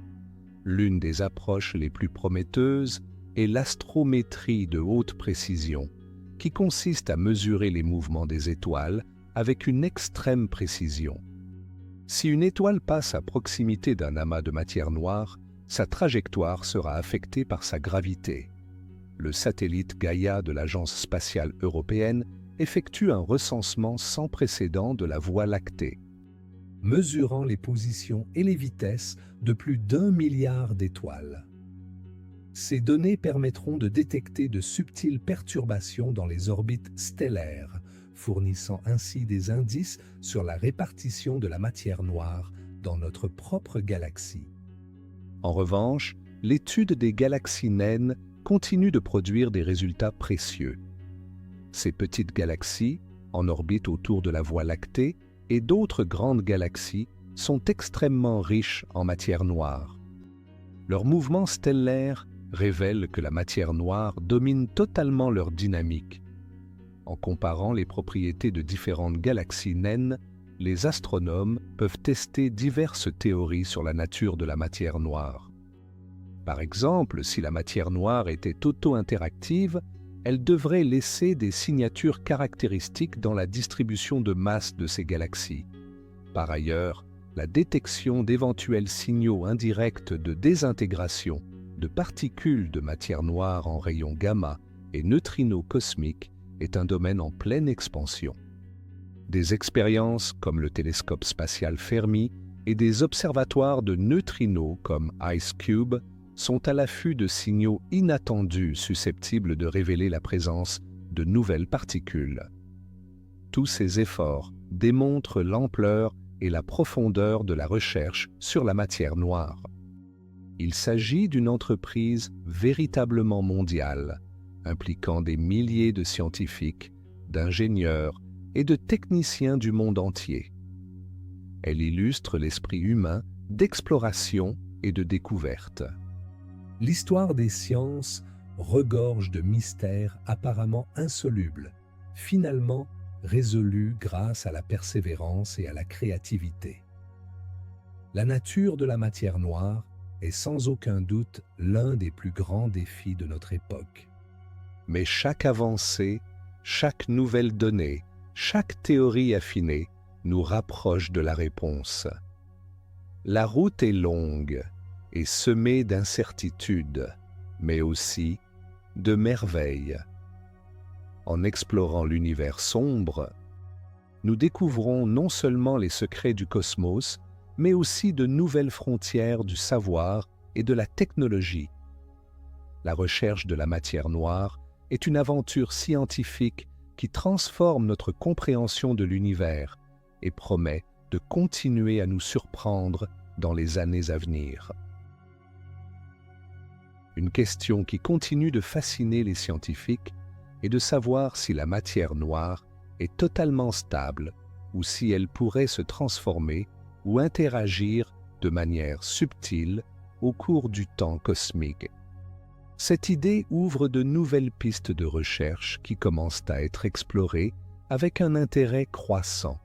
L'une des approches les plus prometteuses est l'astrométrie de haute précision, qui consiste à mesurer les mouvements des étoiles avec une extrême précision. Si une étoile passe à proximité d'un amas de matière noire, sa trajectoire sera affectée par sa gravité. Le satellite Gaïa de l'Agence spatiale européenne effectue un recensement sans précédent de la Voie lactée, mesurant les positions et les vitesses de plus d'1 milliard d'étoiles. Ces données permettront de détecter de subtiles perturbations dans les orbites stellaires, fournissant ainsi des indices sur la répartition de la matière noire dans notre propre galaxie. En revanche, l'étude des galaxies naines continue de produire des résultats précieux. Ces petites galaxies, en orbite autour de la Voie lactée, et d'autres grandes galaxies sont extrêmement riches en matière noire. Leurs mouvements stellaires révèlent que la matière noire domine totalement leur dynamique. En comparant les propriétés de différentes galaxies naines, les astronomes peuvent tester diverses théories sur la nature de la matière noire. Par exemple, si la matière noire était auto-interactive, elle devrait laisser des signatures caractéristiques dans la distribution de masse de ces galaxies. Par ailleurs, la détection d'éventuels signaux indirects de désintégration de particules de matière noire en rayons gamma et neutrinos cosmiques est un domaine en pleine expansion. Des expériences comme le télescope spatial Fermi et des observatoires de neutrinos comme IceCube sont à l'affût de signaux inattendus susceptibles de révéler la présence de nouvelles particules. Tous ces efforts démontrent l'ampleur et la profondeur de la recherche sur la matière noire. Il s'agit d'une entreprise véritablement mondiale, impliquant des milliers de scientifiques, d'ingénieurs et de techniciens du monde entier. Elle illustre l'esprit humain d'exploration et de découverte. L'histoire des sciences regorge de mystères apparemment insolubles, finalement résolus grâce à la persévérance et à la créativité. La nature de la matière noire est sans aucun doute l'un des plus grands défis de notre époque. Mais chaque avancée, chaque nouvelle donnée, chaque théorie affinée nous rapproche de la réponse. La route est longue, est semé d'incertitudes, mais aussi de merveilles. En explorant l'univers sombre, nous découvrons non seulement les secrets du cosmos, mais aussi de nouvelles frontières du savoir et de la technologie. La recherche de la matière noire est une aventure scientifique qui transforme notre compréhension de l'univers et promet de continuer à nous surprendre dans les années à venir. Une question qui continue de fasciner les scientifiques est de savoir si la matière noire est totalement stable ou si elle pourrait se transformer ou interagir de manière subtile au cours du temps cosmique. Cette idée ouvre de nouvelles pistes de recherche qui commencent à être explorées avec un intérêt croissant.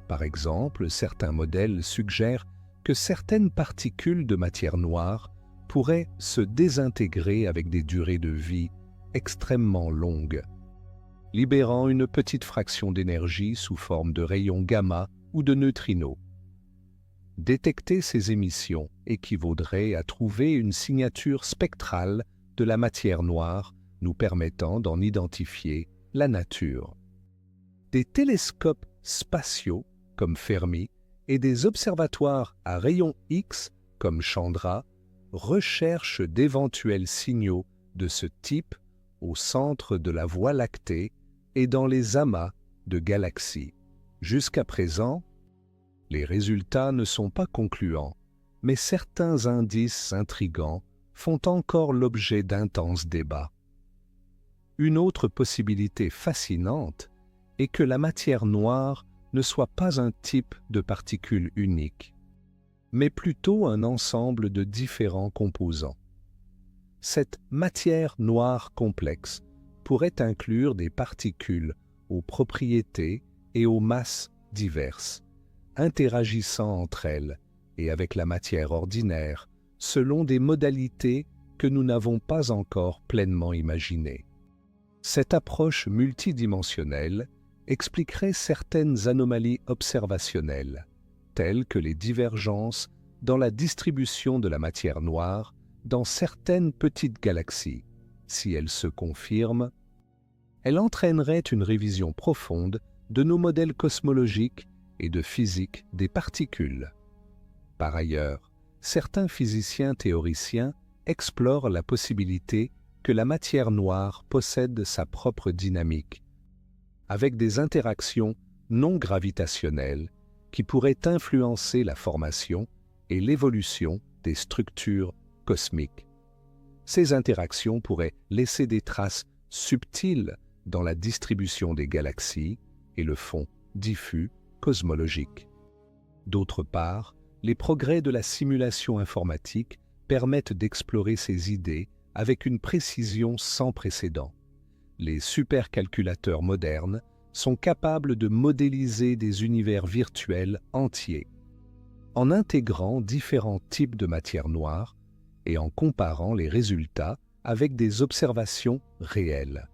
Par exemple, certains modèles suggèrent que certaines particules de matière noire pourraient se désintégrer avec des durées de vie extrêmement longues, libérant une petite fraction d'énergie sous forme de rayons gamma ou de neutrinos. Détecter ces émissions équivaudrait à trouver une signature spectrale de la matière noire, nous permettant d'en identifier la nature. Des télescopes spatiaux comme Fermi et des observatoires à rayons X comme Chandra recherchent d'éventuels signaux de ce type au centre de la Voie lactée et dans les amas de galaxies. Jusqu'à présent, les résultats ne sont pas concluants, mais certains indices intrigants font encore l'objet d'intenses débats. Une autre possibilité fascinante est que la matière noire ne soit pas un type de particule unique, mais plutôt un ensemble de différents composants. Cette matière noire complexe pourrait inclure des particules aux propriétés et aux masses diverses, interagissant entre elles et avec la matière ordinaire selon des modalités que nous n'avons pas encore pleinement imaginées. Cette approche multidimensionnelle expliquerait certaines anomalies observationnelles, telles que les divergences dans la distribution de la matière noire dans certaines petites galaxies. Si elles se confirment, elle entraînerait une révision profonde de nos modèles cosmologiques et de physique des particules. Par ailleurs, certains physiciens théoriciens explorent la possibilité que la matière noire possède sa propre dynamique, avec des interactions non gravitationnelles qui pourraient influencer la formation et l'évolution des structures cosmiques. Ces interactions pourraient laisser des traces subtiles dans la distribution des galaxies et le fond diffus cosmologique. D'autre part, les progrès de la simulation informatique permettent d'explorer ces idées avec une précision sans précédent. Les supercalculateurs modernes sont capables de modéliser des univers virtuels entiers. En intégrant différents types de matière noire et en comparant les résultats avec des observations réelles.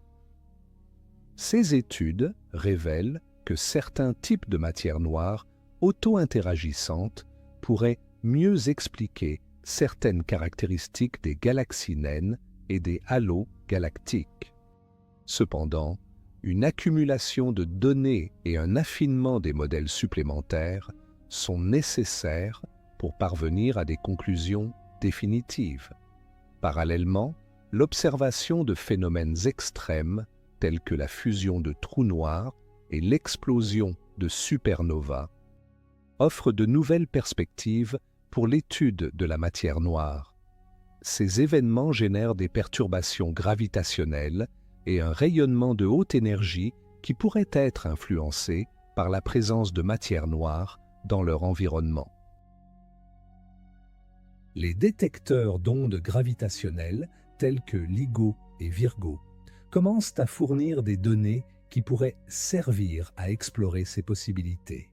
Ces études révèlent que certains types de matière noire auto-interagissantes pourraient mieux expliquer certaines caractéristiques des galaxies naines et des halos galactiques. Cependant, une accumulation de données et un affinement des modèles supplémentaires sont nécessaires pour parvenir à des conclusions définitives. Parallèlement, l'observation de phénomènes extrêmes tels que la fusion de trous noirs et l'explosion de supernovas offre de nouvelles perspectives pour l'étude de la matière noire. Ces événements génèrent des perturbations gravitationnelles et un rayonnement de haute énergie qui pourrait être influencé par la présence de matière noire dans leur environnement. Les détecteurs d'ondes gravitationnelles tels que LIGO et Virgo commencent à fournir des données qui pourraient servir à explorer ces possibilités.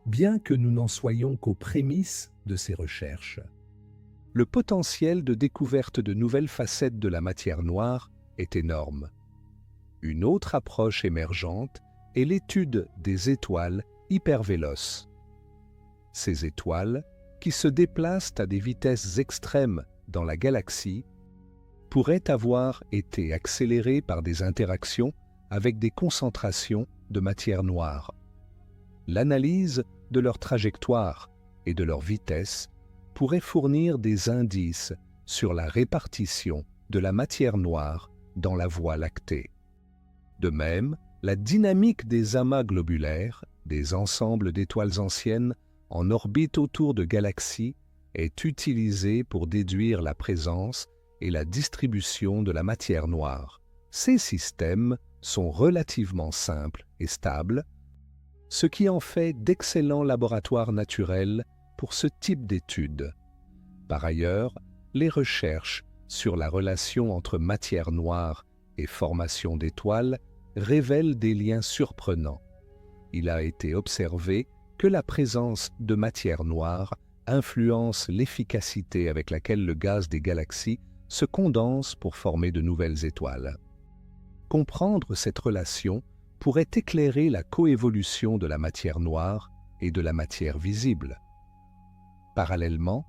Bien que nous n'en soyons qu'aux prémices de ces recherches, le potentiel de découverte de nouvelles facettes de la matière noire est énorme. Une autre approche émergente est l'étude des étoiles hypervéloces. Ces étoiles, qui se déplacent à des vitesses extrêmes dans la galaxie, pourraient avoir été accélérées par des interactions avec des concentrations de matière noire. L'analyse de leur trajectoire et de leur vitesse pourrait fournir des indices sur la répartition de la matière noire dans la Voie lactée. De même, la dynamique des amas globulaires, des ensembles d'étoiles anciennes en orbite autour de galaxies, est utilisée pour déduire la présence et la distribution de la matière noire. Ces systèmes sont relativement simples et stables, ce qui en fait d'excellents laboratoires naturels pour ce type d'études. Par ailleurs, les recherches sur la relation entre matière noire et formation d'étoiles révèlent des liens surprenants. Il a été observé que la présence de matière noire influence l'efficacité avec laquelle le gaz des galaxies se condense pour former de nouvelles étoiles. Comprendre cette relation pourrait éclairer la coévolution de la matière noire et de la matière visible. Parallèlement,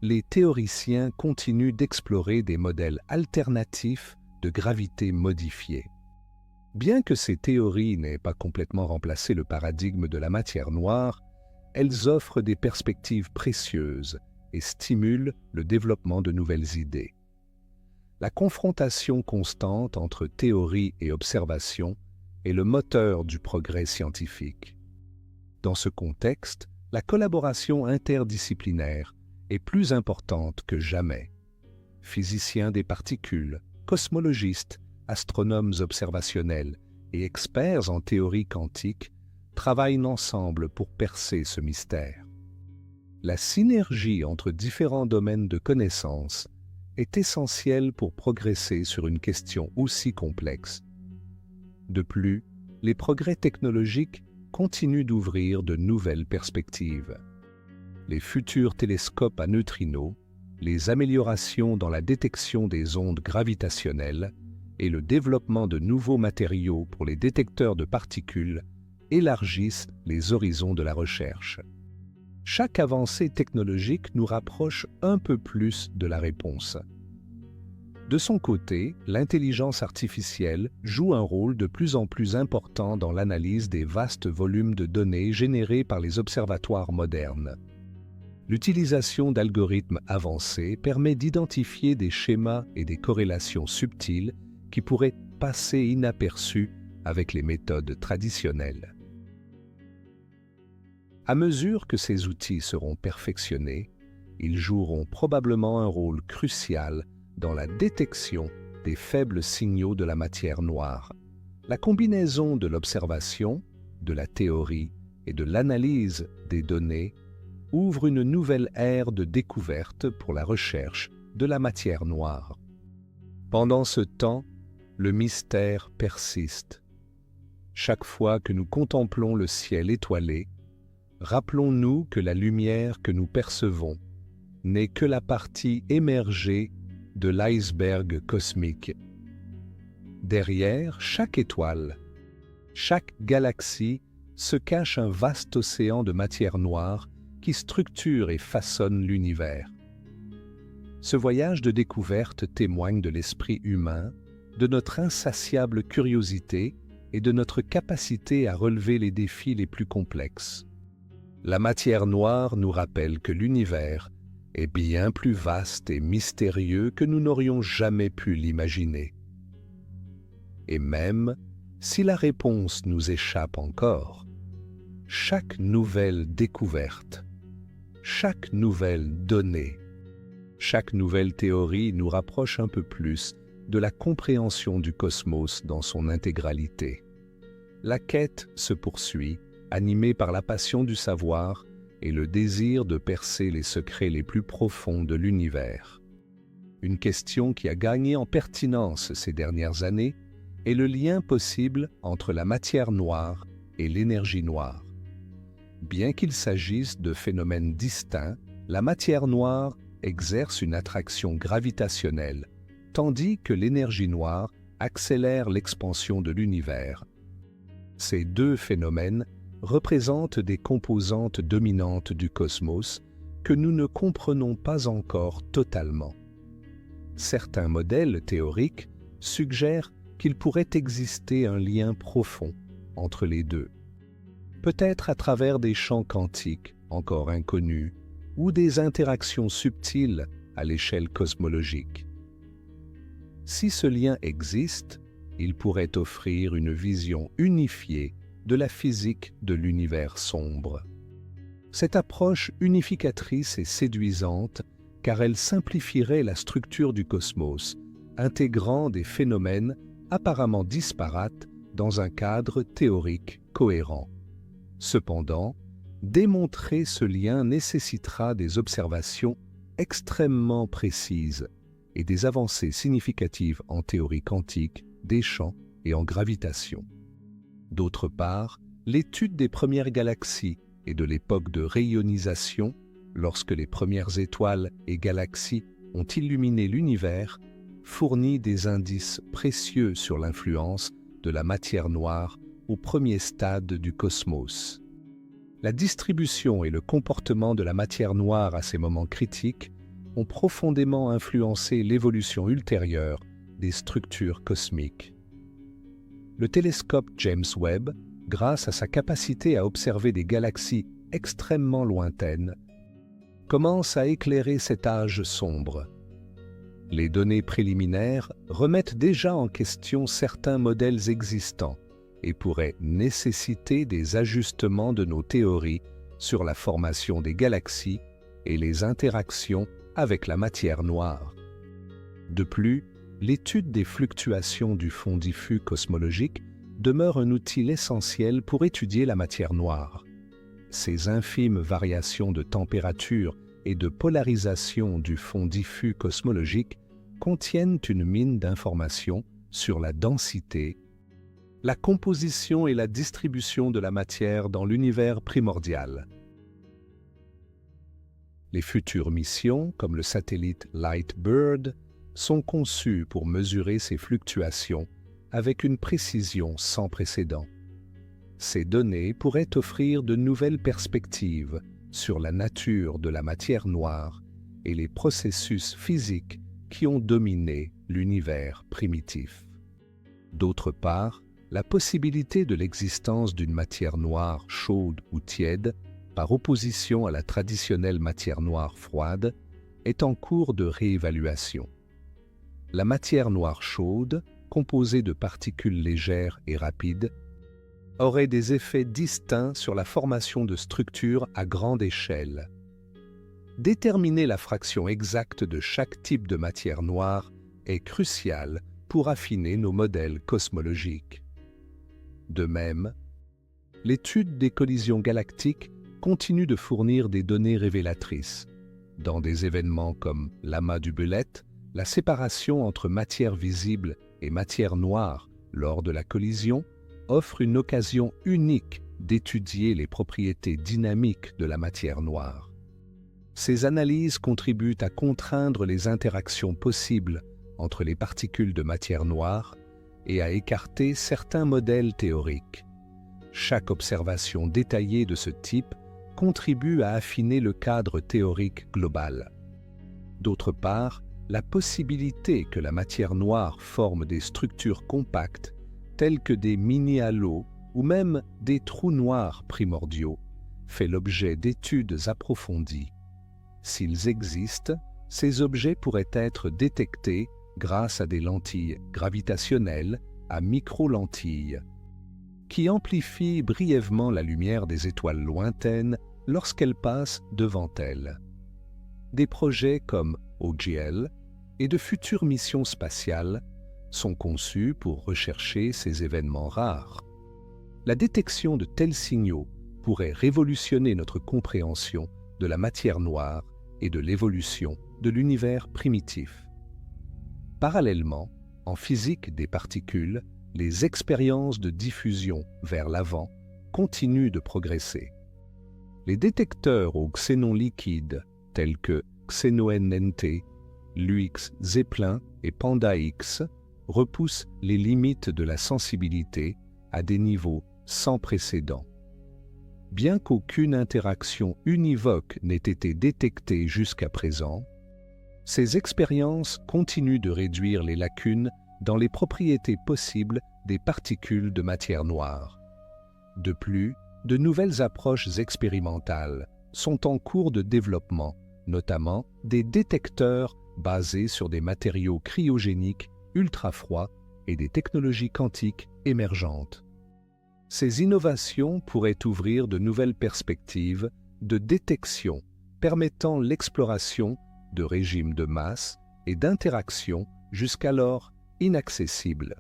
les théoriciens continuent d'explorer des modèles alternatifs de gravité modifiée. Bien que ces théories n'aient pas complètement remplacé le paradigme de la matière noire, elles offrent des perspectives précieuses et stimulent le développement de nouvelles idées. La confrontation constante entre théorie et observation est le moteur du progrès scientifique. Dans ce contexte, la collaboration interdisciplinaire est plus importante que jamais. Physiciens des particules, cosmologistes, astronomes observationnels et experts en théorie quantique travaillent ensemble pour percer ce mystère. La synergie entre différents domaines de connaissances est essentielle pour progresser sur une question aussi complexe. De plus, les progrès technologiques continuent d'ouvrir de nouvelles perspectives. Les futurs télescopes à neutrinos, les améliorations dans la détection des ondes gravitationnelles et le développement de nouveaux matériaux pour les détecteurs de particules élargissent les horizons de la recherche. Chaque avancée technologique nous rapproche un peu plus de la réponse. De son côté, l'intelligence artificielle joue un rôle de plus en plus important dans l'analyse des vastes volumes de données générés par les observatoires modernes. L'utilisation d'algorithmes avancés permet d'identifier des schémas et des corrélations subtiles qui pourraient passer inaperçus avec les méthodes traditionnelles. À mesure que ces outils seront perfectionnés, ils joueront probablement un rôle crucial dans la détection des faibles signaux de la matière noire. La combinaison de l'observation, de la théorie et de l'analyse des données ouvre une nouvelle ère de découverte pour la recherche de la matière noire. Pendant ce temps, le mystère persiste. Chaque fois que nous contemplons le ciel étoilé, rappelons-nous que la lumière que nous percevons n'est que la partie émergée de l'iceberg cosmique. Derrière chaque étoile, chaque galaxie se cache un vaste océan de matière noire qui structure et façonne l'univers. Ce voyage de découverte témoigne de l'esprit humain, de notre insatiable curiosité et de notre capacité à relever les défis les plus complexes. La matière noire nous rappelle que l'univers est bien plus vaste et mystérieux que nous n'aurions jamais pu l'imaginer. Et même si la réponse nous échappe encore, chaque nouvelle découverte, chaque nouvelle donnée, chaque nouvelle théorie nous rapproche un peu plus de la compréhension du cosmos dans son intégralité. La quête se poursuit, animée par la passion du savoir et le désir de percer les secrets les plus profonds de l'univers. Une question qui a gagné en pertinence ces dernières années est le lien possible entre la matière noire et l'énergie noire. Bien qu'il s'agisse de phénomènes distincts, la matière noire exerce une attraction gravitationnelle, tandis que l'énergie noire accélère l'expansion de l'univers. Ces deux phénomènes représentent des composantes dominantes du cosmos que nous ne comprenons pas encore totalement. Certains modèles théoriques suggèrent qu'il pourrait exister un lien profond entre les deux, peut-être à travers des champs quantiques encore inconnus ou des interactions subtiles à l'échelle cosmologique. Si ce lien existe, il pourrait offrir une vision unifiée de la physique de l'univers sombre. Cette approche unificatrice est séduisante car elle simplifierait la structure du cosmos, intégrant des phénomènes apparemment disparates dans un cadre théorique cohérent. Cependant, démontrer ce lien nécessitera des observations extrêmement précises et des avancées significatives en théorie quantique, des champs et en gravitation. D'autre part, l'étude des premières galaxies et de l'époque de rayonisation, lorsque les premières étoiles et galaxies ont illuminé l'univers, fournit des indices précieux sur l'influence de la matière noire au premier stade du cosmos. La distribution et le comportement de la matière noire à ces moments critiques ont profondément influencé l'évolution ultérieure des structures cosmiques. Le télescope James Webb, grâce à sa capacité à observer des galaxies extrêmement lointaines, commence à éclairer cet âge sombre. Les données préliminaires remettent déjà en question certains modèles existants et pourraient nécessiter des ajustements de nos théories sur la formation des galaxies et les interactions avec la matière noire. De plus, l'étude des fluctuations du fond diffus cosmologique demeure un outil essentiel pour étudier la matière noire. Ces infimes variations de température et de polarisation du fond diffus cosmologique contiennent une mine d'informations sur la densité, la composition et la distribution de la matière dans l'univers primordial. Les futures missions, comme le satellite Lightbird, sont conçues pour mesurer ces fluctuations avec une précision sans précédent. Ces données pourraient offrir de nouvelles perspectives sur la nature de la matière noire et les processus physiques qui ont dominé l'univers primitif. D'autre part, la possibilité de l'existence d'une matière noire chaude ou tiède, par opposition à la traditionnelle matière noire froide, est en cours de réévaluation. La matière noire chaude, composée de particules légères et rapides, aurait des effets distincts sur la formation de structures à grande échelle. Déterminer la fraction exacte de chaque type de matière noire est crucial pour affiner nos modèles cosmologiques. De même, l'étude des collisions galactiques continue de fournir des données révélatrices. Dans des événements comme l'amas du Bullet, la séparation entre matière visible et matière noire lors de la collision offre une occasion unique d'étudier les propriétés dynamiques de la matière noire. Ces analyses contribuent à contraindre les interactions possibles entre les particules de matière noire et à écarter certains modèles théoriques. Chaque observation détaillée de ce type contribue à affiner le cadre théorique global. D'autre part, la possibilité que la matière noire forme des structures compactes telles que des mini-halos ou même des trous noirs primordiaux fait l'objet d'études approfondies. S'ils existent, ces objets pourraient être détectés grâce à des lentilles gravitationnelles à micro-lentilles, qui amplifient brièvement la lumière des étoiles lointaines lorsqu'elles passent devant elles. Des projets comme OGL et de futures missions spatiales sont conçus pour rechercher ces événements rares. La détection de tels signaux pourrait révolutionner notre compréhension de la matière noire et de l'évolution de l'univers primitif. Parallèlement, en physique des particules, les expériences de diffusion vers l'avant continuent de progresser. Les détecteurs au xénon liquide tels que XénoNNT, LUX Zeppelin et Panda X repoussent les limites de la sensibilité à des niveaux sans précédent. bien qu'aucune interaction univoque n'ait été détectée jusqu'à présent, ces expériences continuent de réduire les lacunes dans les propriétés possibles des particules de matière noire. De plus, de nouvelles approches expérimentales sont en cours de développement, notamment des détecteurs basés sur des matériaux cryogéniques ultra-froids et des technologies quantiques émergentes. Ces innovations pourraient ouvrir de nouvelles perspectives de détection permettant l'exploration de régimes de masse et d'interaction jusqu'alors inaccessibles.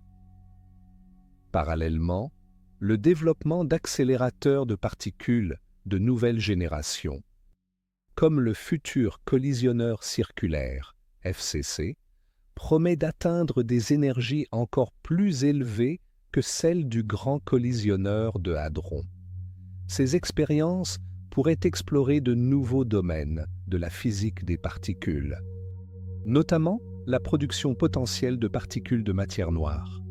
Parallèlement, le développement d'accélérateurs de particules de nouvelle génération, comme le futur collisionneur circulaire, FCC, promet d'atteindre des énergies encore plus élevées que celles du grand collisionneur de hadrons. Ces expériences pourraient explorer de nouveaux domaines de la physique des particules, notamment la production potentielle de particules de matière noire.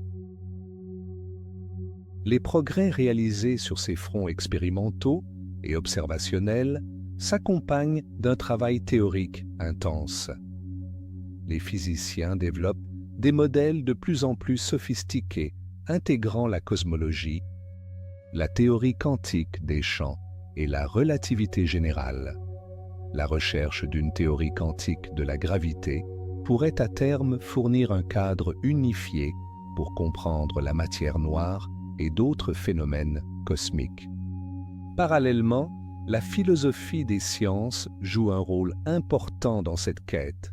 Les progrès réalisés sur ces fronts expérimentaux et observationnels s'accompagnent d'un travail théorique intense. Les physiciens développent des modèles de plus en plus sophistiqués intégrant la cosmologie, la théorie quantique des champs et la relativité générale. La recherche d'une théorie quantique de la gravité pourrait à terme fournir un cadre unifié pour comprendre la matière noire et d'autres phénomènes cosmiques. Parallèlement, la philosophie des sciences joue un rôle important dans cette quête.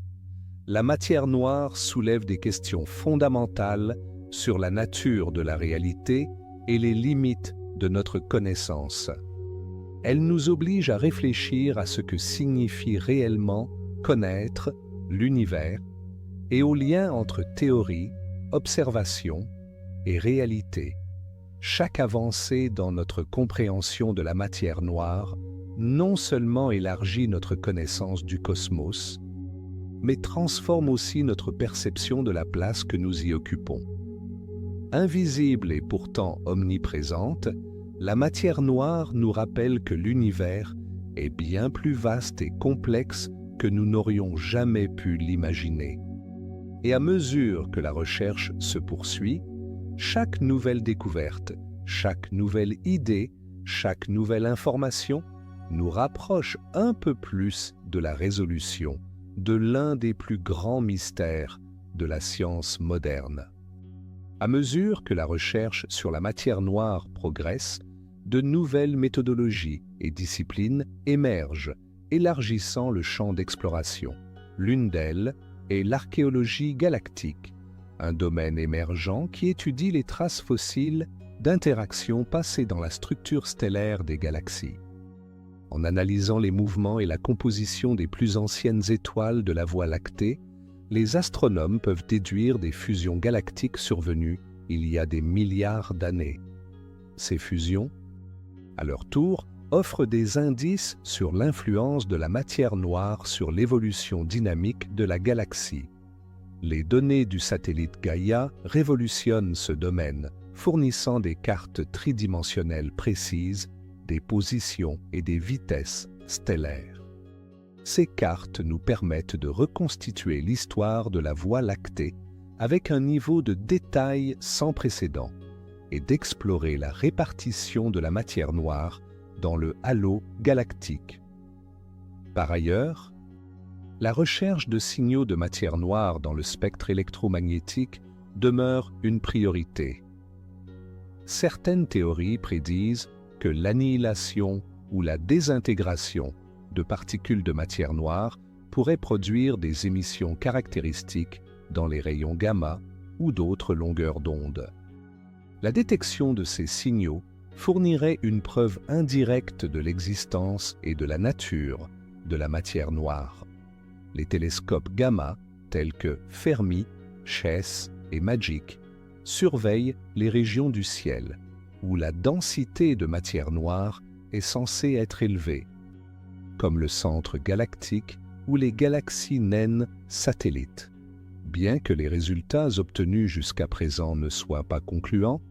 La matière noire soulève des questions fondamentales sur la nature de la réalité et les limites de notre connaissance. Elle nous oblige à réfléchir à ce que signifie réellement connaître l'univers et au lien entre théorie, observation et réalité. Chaque avancée dans notre compréhension de la matière noire non seulement élargit notre connaissance du cosmos, mais transforme aussi notre perception de la place que nous y occupons. Invisible et pourtant omniprésente, la matière noire nous rappelle que l'univers est bien plus vaste et complexe que nous n'aurions jamais pu l'imaginer. Et à mesure que la recherche se poursuit, chaque nouvelle découverte, chaque nouvelle idée, chaque nouvelle information nous rapproche un peu plus de la résolution de l'un des plus grands mystères de la science moderne. À mesure que la recherche sur la matière noire progresse, de nouvelles méthodologies et disciplines émergent, élargissant le champ d'exploration. L'une d'elles est l'archéologie galactique, un domaine émergent qui étudie les traces fossiles d'interactions passées dans la structure stellaire des galaxies. En analysant les mouvements et la composition des plus anciennes étoiles de la Voie lactée, les astronomes peuvent déduire des fusions galactiques survenues il y a des milliards d'années. Ces fusions, à leur tour, offrent des indices sur l'influence de la matière noire sur l'évolution dynamique de la galaxie. Les données du satellite Gaïa révolutionnent ce domaine, fournissant des cartes tridimensionnelles précises des positions et des vitesses stellaires. Ces cartes nous permettent de reconstituer l'histoire de la Voie lactée avec un niveau de détail sans précédent et d'explorer la répartition de la matière noire dans le halo galactique. Par ailleurs, la recherche de signaux de matière noire dans le spectre électromagnétique demeure une priorité. Certaines théories prédisent que l'annihilation ou la désintégration de particules de matière noire pourrait produire des émissions caractéristiques dans les rayons gamma ou d'autres longueurs d'onde. La détection de ces signaux fournirait une preuve indirecte de l'existence et de la nature de la matière noire. Les télescopes gamma, tels que Fermi, Chess et MAGIC, surveillent les régions du ciel où la densité de matière noire est censée être élevée, comme le centre galactique ou les galaxies naines satellites. Bien que les résultats obtenus jusqu'à présent ne soient pas concluants,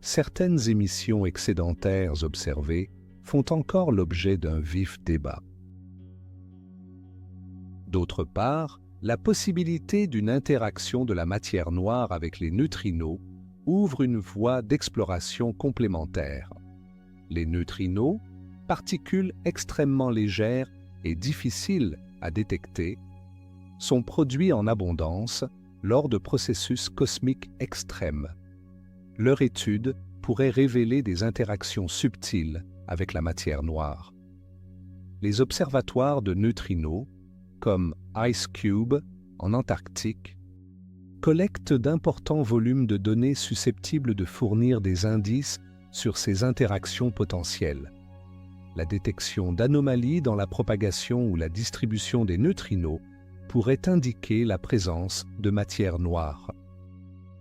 certaines émissions excédentaires observées font encore l'objet d'un vif débat. D'autre part, la possibilité d'une interaction de la matière noire avec les neutrinos ouvre une voie d'exploration complémentaire. Les neutrinos, particules extrêmement légères et difficiles à détecter, sont produits en abondance lors de processus cosmiques extrêmes. Leur étude pourrait révéler des interactions subtiles avec la matière noire. Les observatoires de neutrinos, comme IceCube en Antarctique, collectent d'importants volumes de données susceptibles de fournir des indices sur ces interactions potentielles. La détection d'anomalies dans la propagation ou la distribution des neutrinos pourrait indiquer la présence de matière noire.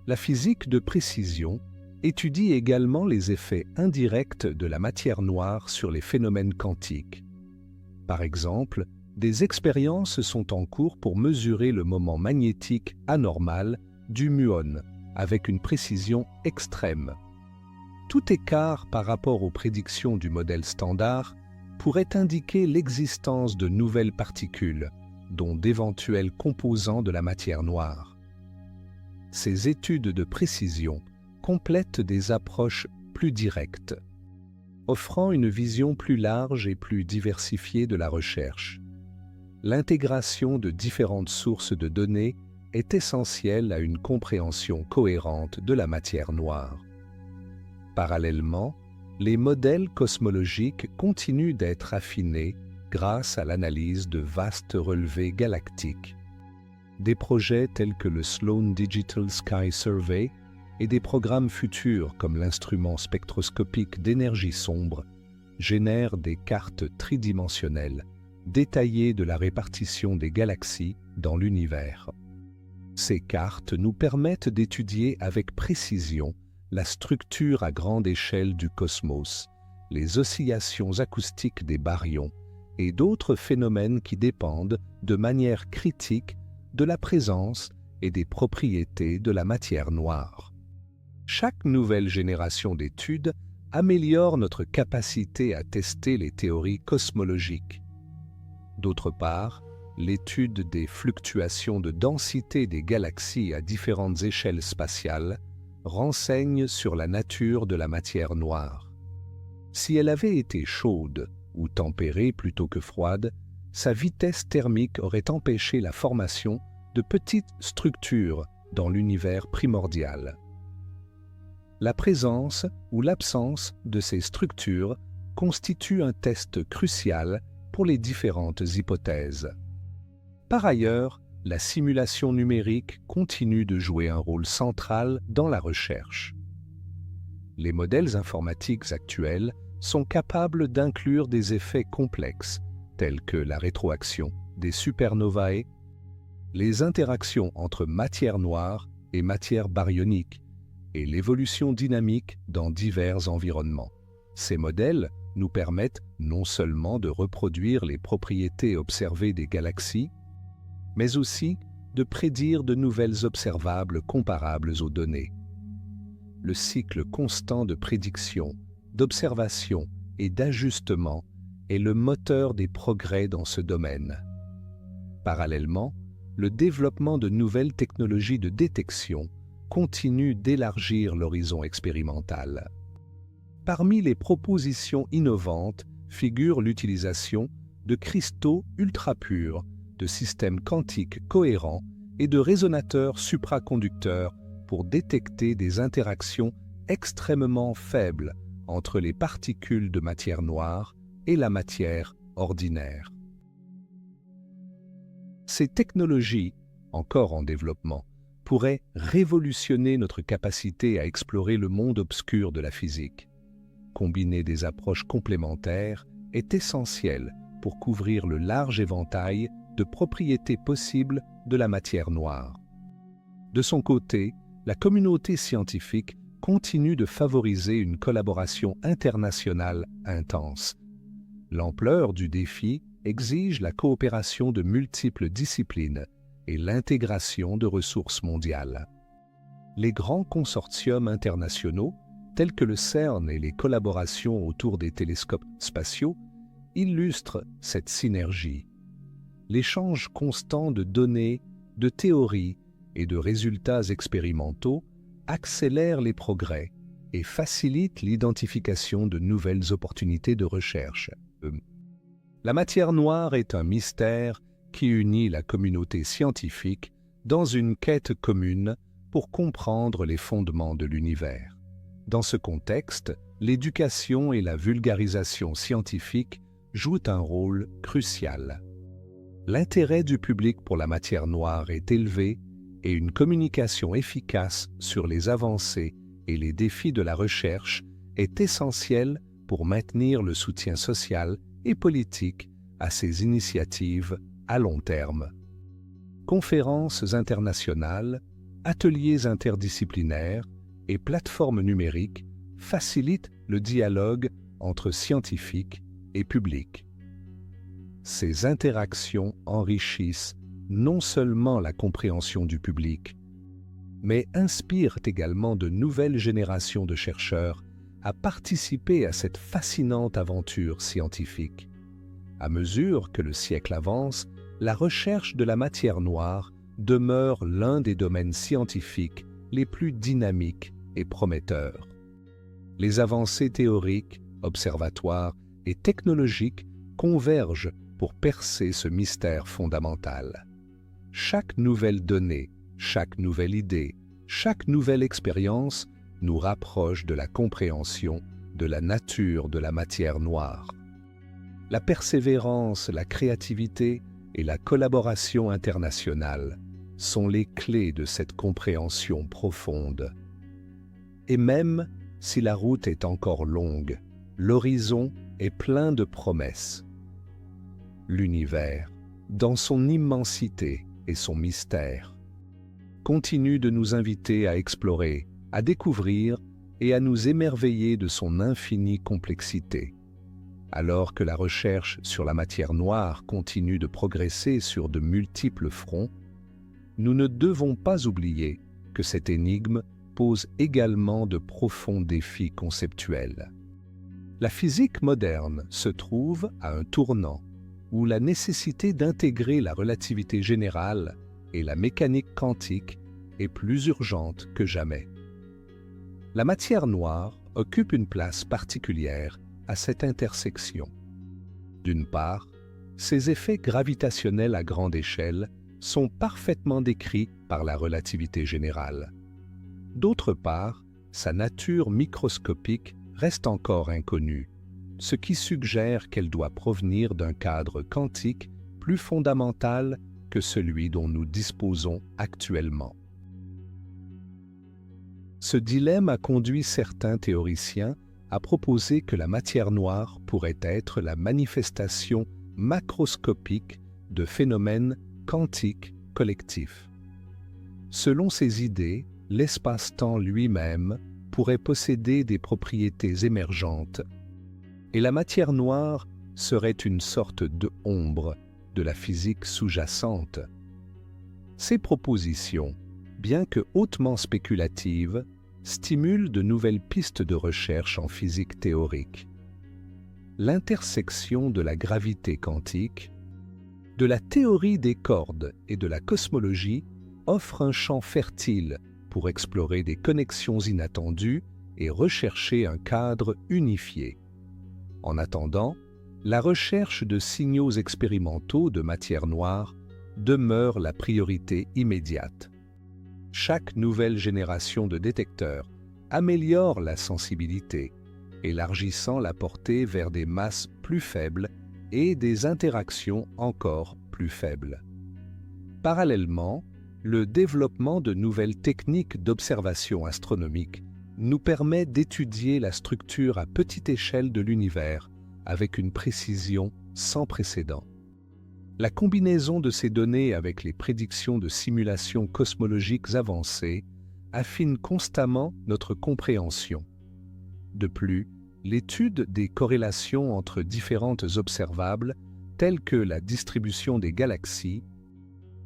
La physique de précision étudie également les effets indirects de la matière noire sur les phénomènes quantiques. Par exemple, des expériences sont en cours pour mesurer le moment magnétique anormal du muon avec une précision extrême. Tout écart par rapport aux prédictions du modèle standard pourrait indiquer l'existence de nouvelles particules, dont d'éventuels composants de la matière noire. Ces études de précision complètent des approches plus directes, offrant une vision plus large et plus diversifiée de la recherche. L'intégration de différentes sources de données est essentielle à une compréhension cohérente de la matière noire. Parallèlement, les modèles cosmologiques continuent d'être affinés grâce à l'analyse de vastes relevés galactiques. Des projets tels que le Sloan Digital Sky Survey et des programmes futurs comme l'instrument spectroscopique d'énergie sombre génèrent des cartes tridimensionnelles détaillées de la répartition des galaxies dans l'univers. Ces cartes nous permettent d'étudier avec précision la structure à grande échelle du cosmos, les oscillations acoustiques des baryons et d'autres phénomènes qui dépendent de manière critique de la présence et des propriétés de la matière noire. Chaque nouvelle génération d'études améliore notre capacité à tester les théories cosmologiques. D'autre part, l'étude des fluctuations de densité des galaxies à différentes échelles spatiales renseigne sur la nature de la matière noire. Si elle avait été chaude ou tempérée plutôt que froide, sa vitesse thermique aurait empêché la formation de petites structures dans l'univers primordial. La présence ou l'absence de ces structures constitue un test crucial pour les différentes hypothèses. Par ailleurs, la simulation numérique continue de jouer un rôle central dans la recherche. Les modèles informatiques actuels sont capables d'inclure des effets complexes tels que la rétroaction des supernovae, les interactions entre matière noire et matière baryonique et l'évolution dynamique dans divers environnements. Ces modèles nous permettent non seulement de reproduire les propriétés observées des galaxies, mais aussi de prédire de nouvelles observables comparables aux données. Le cycle constant de prédiction, d'observation et d'ajustement est le moteur des progrès dans ce domaine. Parallèlement, le développement de nouvelles technologies de détection continue d'élargir l'horizon expérimental. Parmi les propositions innovantes figure l'utilisation de cristaux ultra-purs, de systèmes quantiques cohérents et de résonateurs supraconducteurs pour détecter des interactions extrêmement faibles entre les particules de matière noire et la matière ordinaire. Ces technologies, encore en développement, pourraient révolutionner notre capacité à explorer le monde obscur de la physique. Combiner des approches complémentaires est essentiel pour couvrir le large éventail de propriétés possibles de la matière noire. De son côté, la communauté scientifique continue de favoriser une collaboration internationale intense. L'ampleur du défi exige la coopération de multiples disciplines et l'intégration de ressources mondiales. Les grands consortiums internationaux, tels que le CERN et les collaborations autour des télescopes spatiaux, illustrent cette synergie. L'échange constant de données, de théories et de résultats expérimentaux accélère les progrès et facilite l'identification de nouvelles opportunités de recherche. La matière noire est un mystère qui unit la communauté scientifique dans une quête commune pour comprendre les fondements de l'univers. Dans ce contexte, l'éducation et la vulgarisation scientifique jouent un rôle crucial. L'intérêt du public pour la matière noire est élevé et une communication efficace sur les avancées et les défis de la recherche est essentielle pour maintenir le soutien social et politique à ces initiatives à long terme. Conférences internationales, ateliers interdisciplinaires et plateformes numériques facilitent le dialogue entre scientifiques et publics. Ces interactions enrichissent non seulement la compréhension du public, mais inspirent également de nouvelles générations de chercheurs à participer à cette fascinante aventure scientifique. À mesure que le siècle avance, la recherche de la matière noire demeure l'un des domaines scientifiques les plus dynamiques et prometteurs. Les avancées théoriques, observatoires et technologiques convergent pour percer ce mystère fondamental. Chaque nouvelle donnée, chaque nouvelle idée, chaque nouvelle expérience nous rapproche de la compréhension de la nature de la matière noire. La persévérance, la créativité et la collaboration internationale sont les clés de cette compréhension profonde. Et même si la route est encore longue, l'horizon est plein de promesses. L'univers, dans son immensité et son mystère, continue de nous inviter à explorer, à découvrir et à nous émerveiller de son infinie complexité. Alors que la recherche sur la matière noire continue de progresser sur de multiples fronts, nous ne devons pas oublier que cette énigme pose également de profonds défis conceptuels. La physique moderne se trouve à un tournant où la nécessité d'intégrer la relativité générale et la mécanique quantique est plus urgente que jamais. La matière noire occupe une place particulière à cette intersection. D'une part, ses effets gravitationnels à grande échelle sont parfaitement décrits par la relativité générale. D'autre part, sa nature microscopique reste encore inconnue, ce qui suggère qu'elle doit provenir d'un cadre quantique plus fondamental que celui dont nous disposons actuellement. Ce dilemme a conduit certains théoriciens à proposer que la matière noire pourrait être la manifestation macroscopique de phénomènes quantiques collectifs. Selon ces idées, l'espace-temps lui-même pourrait posséder des propriétés émergentes et la matière noire serait une sorte de ombre de la physique sous-jacente. Ces propositions, bien que hautement spéculatives, stimulent de nouvelles pistes de recherche en physique théorique. L'intersection de la gravité quantique, de la théorie des cordes et de la cosmologie offre un champ fertile pour explorer des connexions inattendues et rechercher un cadre unifié. En attendant, la recherche de signaux expérimentaux de matière noire demeure la priorité immédiate. Chaque nouvelle génération de détecteurs améliore la sensibilité, élargissant la portée vers des masses plus faibles et des interactions encore plus faibles. Parallèlement, le développement de nouvelles techniques d'observation astronomique nous permet d'étudier la structure à petite échelle de l'univers avec une précision sans précédent. La combinaison de ces données avec les prédictions de simulations cosmologiques avancées affine constamment notre compréhension. De plus, l'étude des corrélations entre différentes observables, telles que la distribution des galaxies,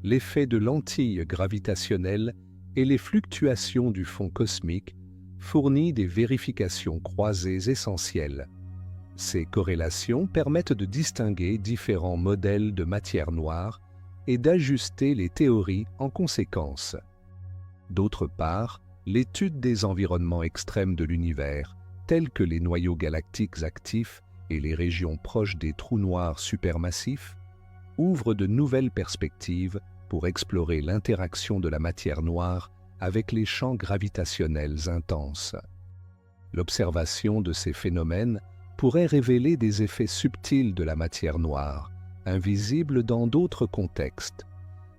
l'effet de lentilles gravitationnelles et les fluctuations du fond cosmique, fournit des vérifications croisées essentielles. Ces corrélations permettent de distinguer différents modèles de matière noire et d'ajuster les théories en conséquence. D'autre part, l'étude des environnements extrêmes de l'univers, tels que les noyaux galactiques actifs et les régions proches des trous noirs supermassifs, ouvre de nouvelles perspectives pour explorer l'interaction de la matière noire avec les champs gravitationnels intenses. L'observation de ces phénomènes pourrait révéler des effets subtils de la matière noire, invisibles dans d'autres contextes.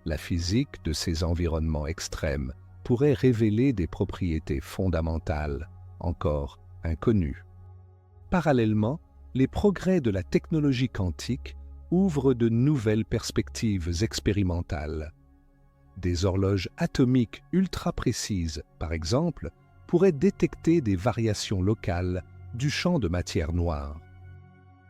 La physique de ces environnements extrêmes pourrait révéler des propriétés fondamentales, encore inconnues. Parallèlement, les progrès de la technologie quantique ouvrent de nouvelles perspectives expérimentales. Des horloges atomiques ultra précises, par exemple, pourraient détecter des variations locales du champ de matière noire.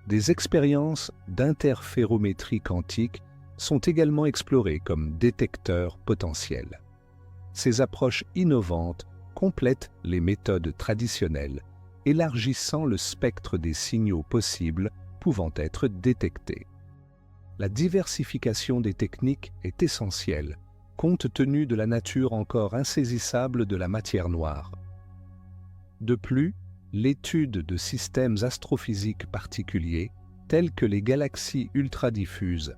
Des expériences d'interférométrie quantique sont également explorées comme détecteurs potentiels. Ces approches innovantes complètent les méthodes traditionnelles, élargissant le spectre des signaux possibles pouvant être détectés. La diversification des techniques est essentielle, compte tenu de la nature encore insaisissable de la matière noire. De plus, l'étude de systèmes astrophysiques particuliers, tels que les galaxies ultradiffuses,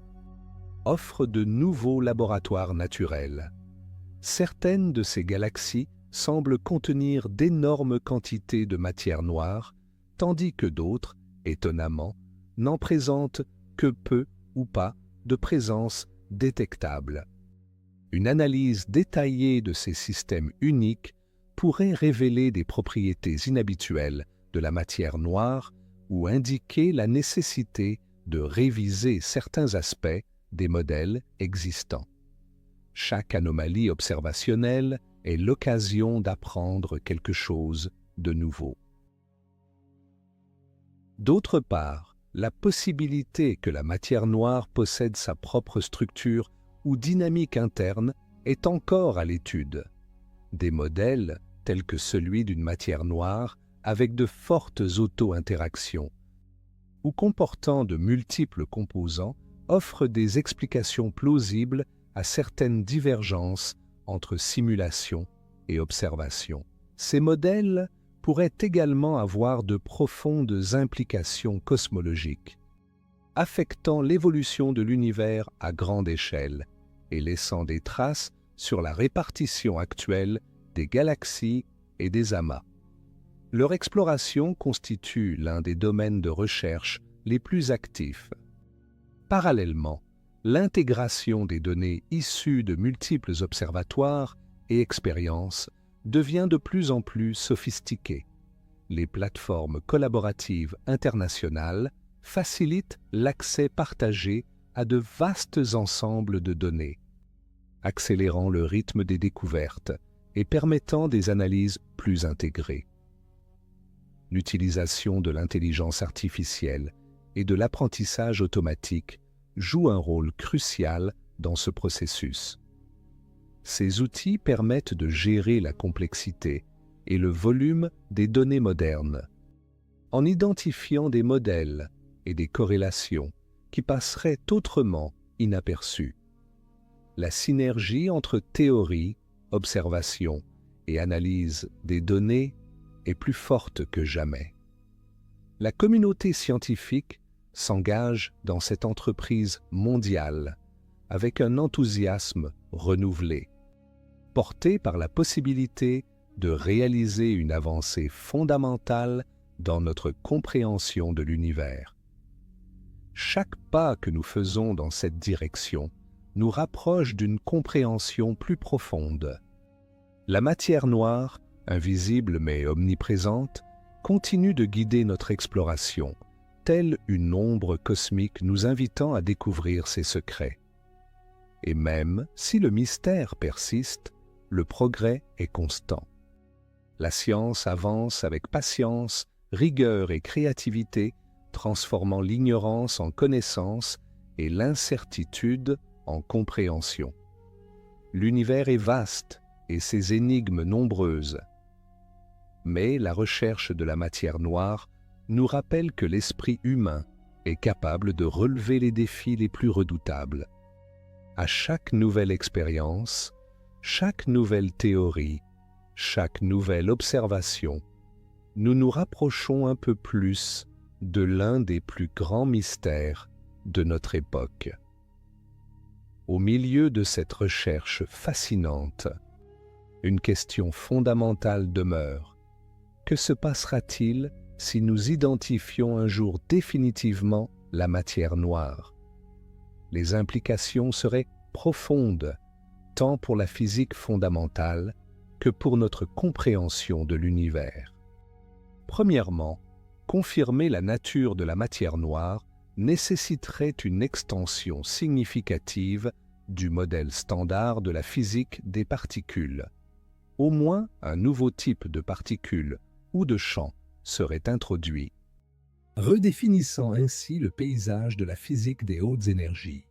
offre de nouveaux laboratoires naturels. Certaines de ces galaxies semblent contenir d'énormes quantités de matière noire, tandis que d'autres, étonnamment, n'en présentent que peu ou pas de présence détectable. Une analyse détaillée de ces systèmes uniques pourrait révéler des propriétés inhabituelles de la matière noire ou indiquer la nécessité de réviser certains aspects des modèles existants. Chaque anomalie observationnelle est l'occasion d'apprendre quelque chose de nouveau. D'autre part, la possibilité que la matière noire possède sa propre structure ou dynamique interne est encore à l'étude. Des modèles, tels que celui d'une matière noire avec de fortes auto-interactions ou comportant de multiples composants, offrent des explications plausibles à certaines divergences entre simulation et observation. Ces modèles pourraient également avoir de profondes implications cosmologiques, affectant l'évolution de l'univers à grande échelle et laissant des traces sur la répartition actuelle des galaxies et des amas. Leur exploration constitue l'un des domaines de recherche les plus actifs. Parallèlement, l'intégration des données issues de multiples observatoires et expériences devient de plus en plus sophistiquée. Les plateformes collaboratives internationales facilitent l'accès partagé à de vastes ensembles de données, accélérant le rythme des découvertes et permettant des analyses plus intégrées. L'utilisation de l'intelligence artificielle et de l'apprentissage automatique joue un rôle crucial dans ce processus. Ces outils permettent de gérer la complexité et le volume des données modernes, en identifiant des modèles et des corrélations qui passeraient autrement inaperçues. La synergie entre théorie, observation et analyse des données est plus forte que jamais. La communauté scientifique s'engage dans cette entreprise mondiale avec un enthousiasme renouvelé, porté par la possibilité de réaliser une avancée fondamentale dans notre compréhension de l'univers. Chaque pas que nous faisons dans cette direction nous rapproche d'une compréhension plus profonde. La matière noire, invisible mais omniprésente, continue de guider notre exploration, telle une ombre cosmique nous invitant à découvrir ses secrets. Et même si le mystère persiste, le progrès est constant. La science avance avec patience, rigueur et créativité, transformant l'ignorance en connaissance et l'incertitude en compréhension. L'univers est vaste et ses énigmes nombreuses. Mais la recherche de la matière noire nous rappelle que l'esprit humain est capable de relever les défis les plus redoutables. À chaque nouvelle expérience, chaque nouvelle théorie, chaque nouvelle observation, nous nous rapprochons un peu plus de l'un des plus grands mystères de notre époque. Au milieu de cette recherche fascinante, une question fondamentale demeure. Que se passera-t-il si nous identifions un jour définitivement la matière noire? Les implications seraient profondes, tant pour la physique fondamentale que pour notre compréhension de l'univers. Premièrement, confirmer la nature de la matière noire nécessiterait une extension significative du modèle standard de la physique des particules. Au moins un nouveau type de particules ou de champ serait introduit, redéfinissant ainsi le paysage de la physique des hautes énergies.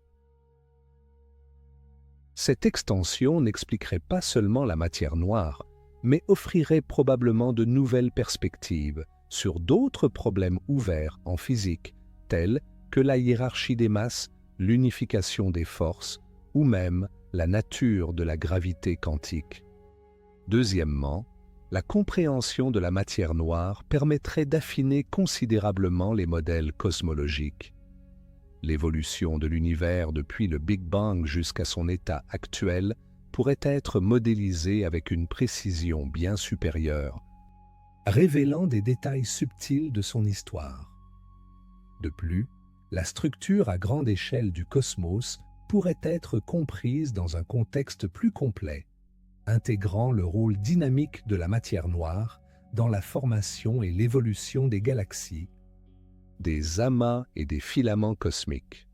Cette extension n'expliquerait pas seulement la matière noire, mais offrirait probablement de nouvelles perspectives sur d'autres problèmes ouverts en physique, tels que la hiérarchie des masses, l'unification des forces ou même la nature de la gravité quantique. Deuxièmement, la compréhension de la matière noire permettrait d'affiner considérablement les modèles cosmologiques. L'évolution de l'univers depuis le Big Bang jusqu'à son état actuel pourrait être modélisée avec une précision bien supérieure, révélant des détails subtils de son histoire. De plus, la structure à grande échelle du cosmos pourrait être comprise dans un contexte plus complet, intégrant le rôle dynamique de la matière noire dans la formation et l'évolution des galaxies, des amas et des filaments cosmiques.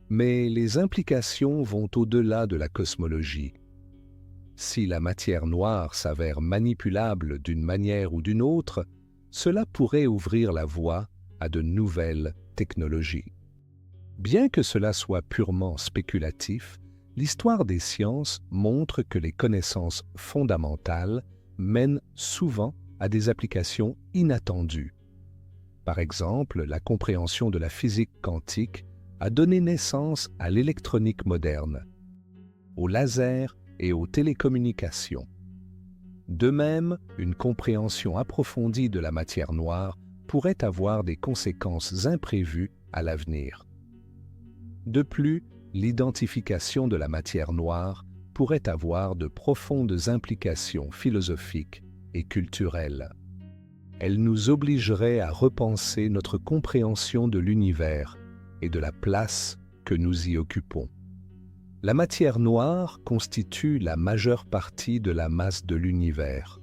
Mais les implications vont au-delà de la cosmologie. Si la matière noire s'avère manipulable d'une manière ou d'une autre, cela pourrait ouvrir la voie à de nouvelles technologies. Bien que cela soit purement spéculatif, l'histoire des sciences montre que les connaissances fondamentales mènent souvent à des applications inattendues. Par exemple, la compréhension de la physique quantique a donné naissance à l'électronique moderne, aux lasers et aux télécommunications. De même, une compréhension approfondie de la matière noire pourrait avoir des conséquences imprévues à l'avenir. De plus, l'identification de la matière noire pourrait avoir de profondes implications philosophiques et culturelles. Elle nous obligerait à repenser notre compréhension de l'univers et de la place que nous y occupons. La matière noire constitue la majeure partie de la masse de l'univers.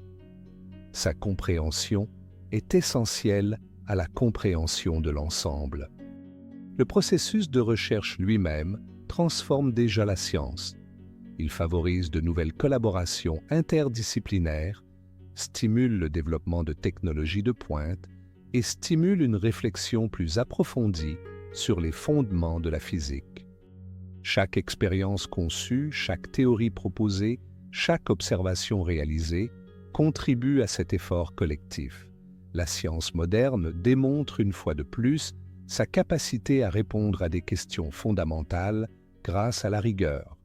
Sa compréhension est essentielle à la compréhension de l'ensemble. Le processus de recherche lui-même transforme déjà la science. Il favorise de nouvelles collaborations interdisciplinaires, stimule le développement de technologies de pointe et stimule une réflexion plus approfondie sur les fondements de la physique. Chaque expérience conçue, chaque théorie proposée, chaque observation réalisée contribue à cet effort collectif. La science moderne démontre une fois de plus sa capacité à répondre à des questions fondamentales grâce à la rigueur,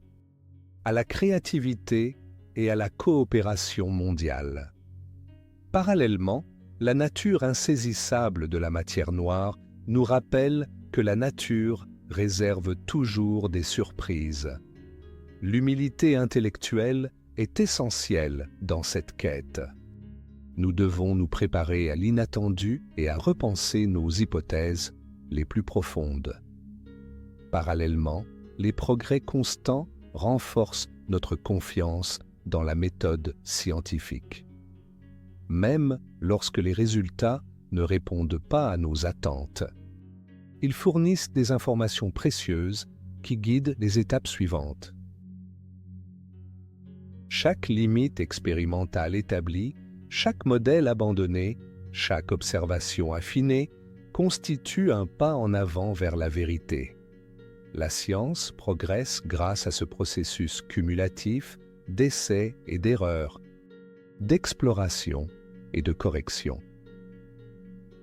à la créativité et à la coopération mondiale. Parallèlement, la nature insaisissable de la matière noire nous rappelle que la nature réserve toujours des surprises. L'humilité intellectuelle est essentielle dans cette quête. Nous devons nous préparer à l'inattendu et à repenser nos hypothèses les plus profondes. Parallèlement, les progrès constants renforcent notre confiance dans la méthode scientifique. Même lorsque les résultats ne répondent pas à nos attentes, ils fournissent des informations précieuses qui guident les étapes suivantes. Chaque limite expérimentale établie, chaque modèle abandonné, chaque observation affinée constitue un pas en avant vers la vérité. La science progresse grâce à ce processus cumulatif d'essais et d'erreurs, d'exploration et de correction.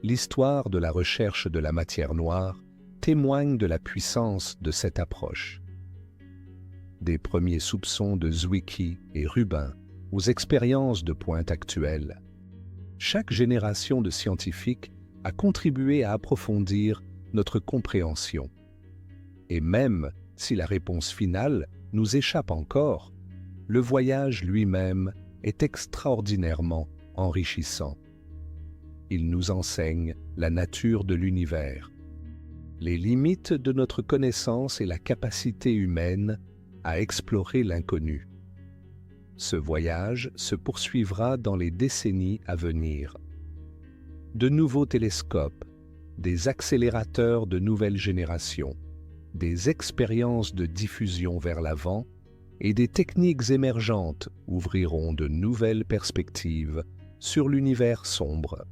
L'histoire de la recherche de la matière noire témoigne de la puissance de cette approche. Des premiers soupçons de Zwicky et Rubin aux expériences de pointe actuelles, chaque génération de scientifiques a contribué à approfondir notre compréhension. Et même si la réponse finale nous échappe encore, le voyage lui-même est extraordinairement enrichissant. Il nous enseigne la nature de l'univers, les limites de notre connaissance et la capacité humaine à explorer l'inconnu. Ce voyage se poursuivra dans les décennies à venir. De nouveaux télescopes, des accélérateurs de nouvelle génération, des expériences de diffusion vers l'avant et des techniques émergentes ouvriront de nouvelles perspectives sur l'univers sombre.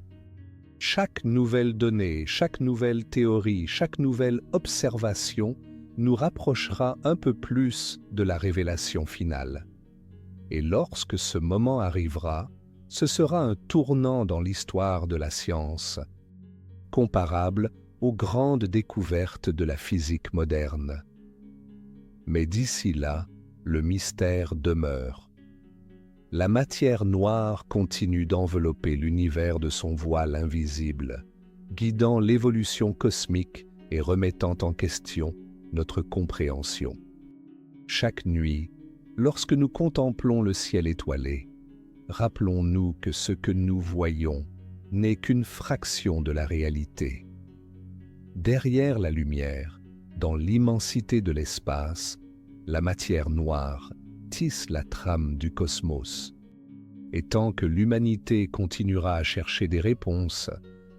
Chaque nouvelle donnée, chaque nouvelle théorie, chaque nouvelle observation nous rapprochera un peu plus de la révélation finale. Et lorsque ce moment arrivera, ce sera un tournant dans l'histoire de la science, comparable aux grandes découvertes de la physique moderne. Mais d'ici là, le mystère demeure. La matière noire continue d'envelopper l'univers de son voile invisible, guidant l'évolution cosmique et remettant en question notre compréhension. Chaque nuit, lorsque nous contemplons le ciel étoilé, rappelons-nous que ce que nous voyons n'est qu'une fraction de la réalité. Derrière la lumière, dans l'immensité de l'espace, la matière noire tisse la trame du cosmos. Et tant que l'humanité continuera à chercher des réponses,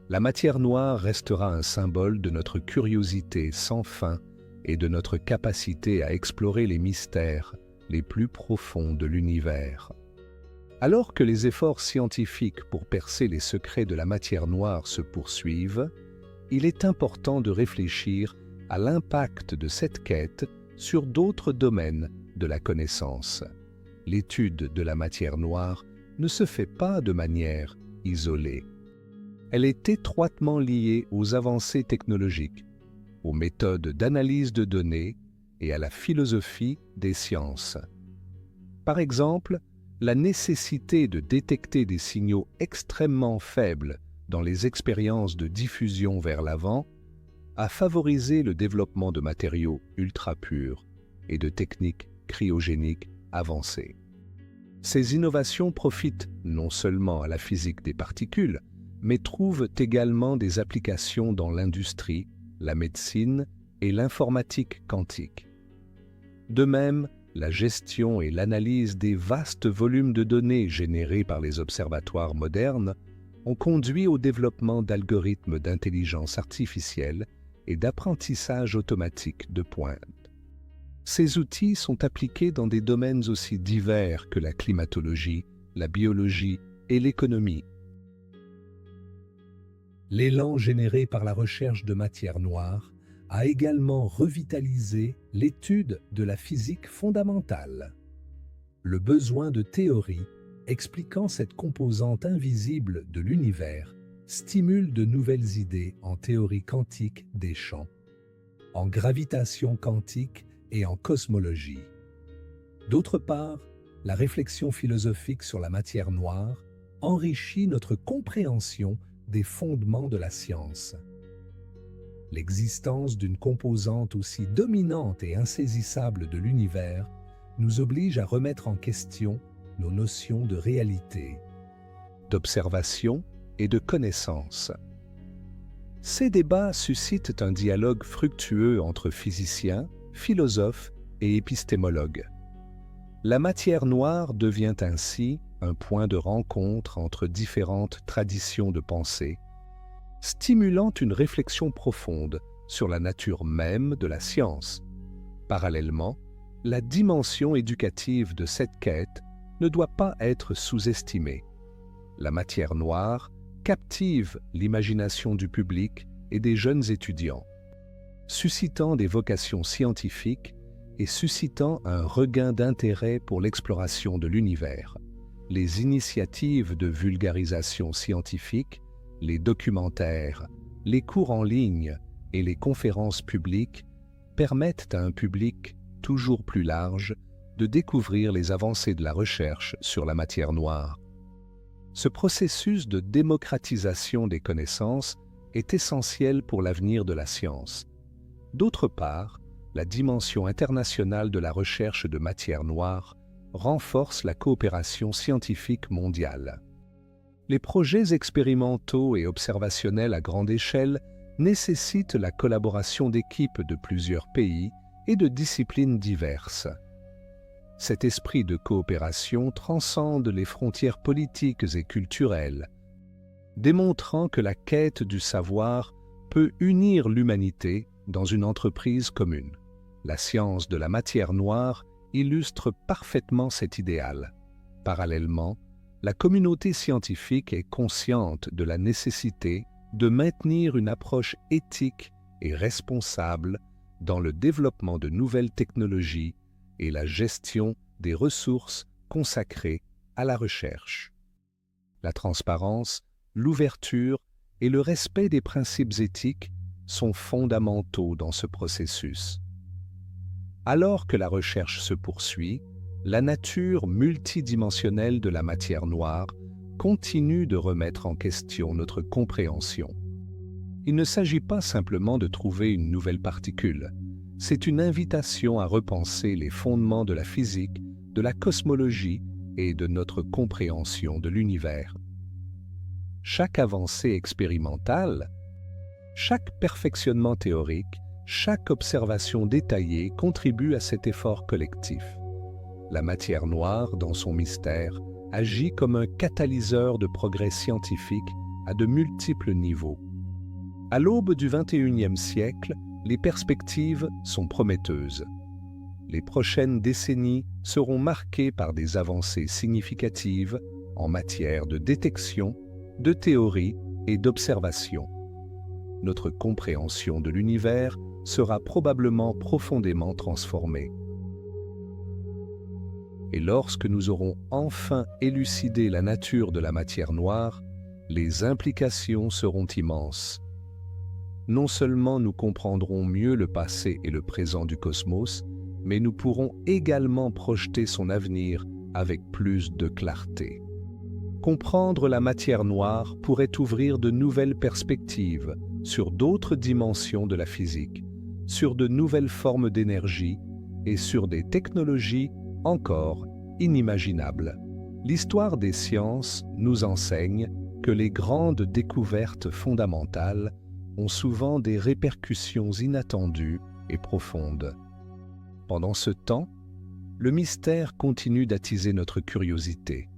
la matière noire restera un symbole de notre curiosité sans fin et de notre capacité à explorer les mystères les plus profonds de l'univers. Alors que les efforts scientifiques pour percer les secrets de la matière noire se poursuivent, il est important de réfléchir à l'impact de cette quête sur d'autres domaines de la connaissance. L'étude de la matière noire ne se fait pas de manière isolée. Elle est étroitement liée aux avancées technologiques, aux méthodes d'analyse de données et à la philosophie des sciences. Par exemple, la nécessité de détecter des signaux extrêmement faibles dans les expériences de diffusion vers l'avant a favorisé le développement de matériaux ultra purs et de techniques cryogéniques avancées. Ces innovations profitent non seulement à la physique des particules, mais trouvent également des applications dans l'industrie, la médecine et l'informatique quantique. De même, la gestion et l'analyse des vastes volumes de données générés par les observatoires modernes ont conduit au développement d'algorithmes d'intelligence artificielle et d'apprentissage automatique de pointe. Ces outils sont appliqués dans des domaines aussi divers que la climatologie, la biologie et l'économie. L'élan généré par la recherche de matière noire a également revitalisé l'étude de la physique fondamentale. Le besoin de théories expliquant cette composante invisible de l'univers stimule de nouvelles idées en théorie quantique des champs, en gravitation quantique et en cosmologie. D'autre part, la réflexion philosophique sur la matière noire enrichit notre compréhension des fondements de la science. L'existence d'une composante aussi dominante et insaisissable de l'univers nous oblige à remettre en question nos notions de réalité, d'observation et de connaissance. Ces débats suscitent un dialogue fructueux entre physiciens, philosophes et épistémologues. La matière noire devient ainsi un point de rencontre entre différentes traditions de pensée, stimulant une réflexion profonde sur la nature même de la science. Parallèlement, la dimension éducative de cette quête ne doit pas être sous-estimée. La matière noire captive l'imagination du public et des jeunes étudiants, suscitant des vocations scientifiques et suscitant un regain d'intérêt pour l'exploration de l'univers. les initiatives de vulgarisation scientifique, les documentaires, les cours en ligne et les conférences publiques permettent à un public toujours plus large de découvrir les avancées de la recherche sur la matière noire. Ce processus de démocratisation des connaissances est essentiel pour l'avenir de la science. D'autre part, la dimension internationale de la recherche de matière noire renforce la coopération scientifique mondiale. Les projets expérimentaux et observationnels à grande échelle nécessitent la collaboration d'équipes de plusieurs pays et de disciplines diverses. Cet esprit de coopération transcende les frontières politiques et culturelles, démontrant que la quête du savoir peut unir l'humanité dans une entreprise commune. La science de la matière noire illustre parfaitement cet idéal. Parallèlement, la communauté scientifique est consciente de la nécessité de maintenir une approche éthique et responsable dans le développement de nouvelles technologies et la gestion des ressources consacrées à la recherche. La transparence, l'ouverture et le respect des principes éthiques sont fondamentaux dans ce processus. Alors que la recherche se poursuit, la nature multidimensionnelle de la matière noire continue de remettre en question notre compréhension. Il ne s'agit pas simplement de trouver une nouvelle particule, c'est une invitation à repenser les fondements de la physique, de la cosmologie et de notre compréhension de l'univers. Chaque avancée expérimentale, chaque perfectionnement théorique, chaque observation détaillée contribue à cet effort collectif. La matière noire, dans son mystère, agit comme un catalyseur de progrès scientifique à de multiples niveaux. À l'aube du XXIe siècle, les perspectives sont prometteuses. Les prochaines décennies seront marquées par des avancées significatives en matière de détection, de théorie et d'observation. Notre compréhension de l'univers sera probablement profondément transformée. Et lorsque nous aurons enfin élucidé la nature de la matière noire, les implications seront immenses. Non seulement nous comprendrons mieux le passé et le présent du cosmos, mais nous pourrons également projeter son avenir avec plus de clarté. Comprendre la matière noire pourrait ouvrir de nouvelles perspectives sur d'autres dimensions de la physique, sur de nouvelles formes d'énergie et sur des technologies encore inimaginables. L'histoire des sciences nous enseigne que les grandes découvertes fondamentales ont souvent des répercussions inattendues et profondes. Pendant ce temps, le mystère continue d'attiser notre curiosité.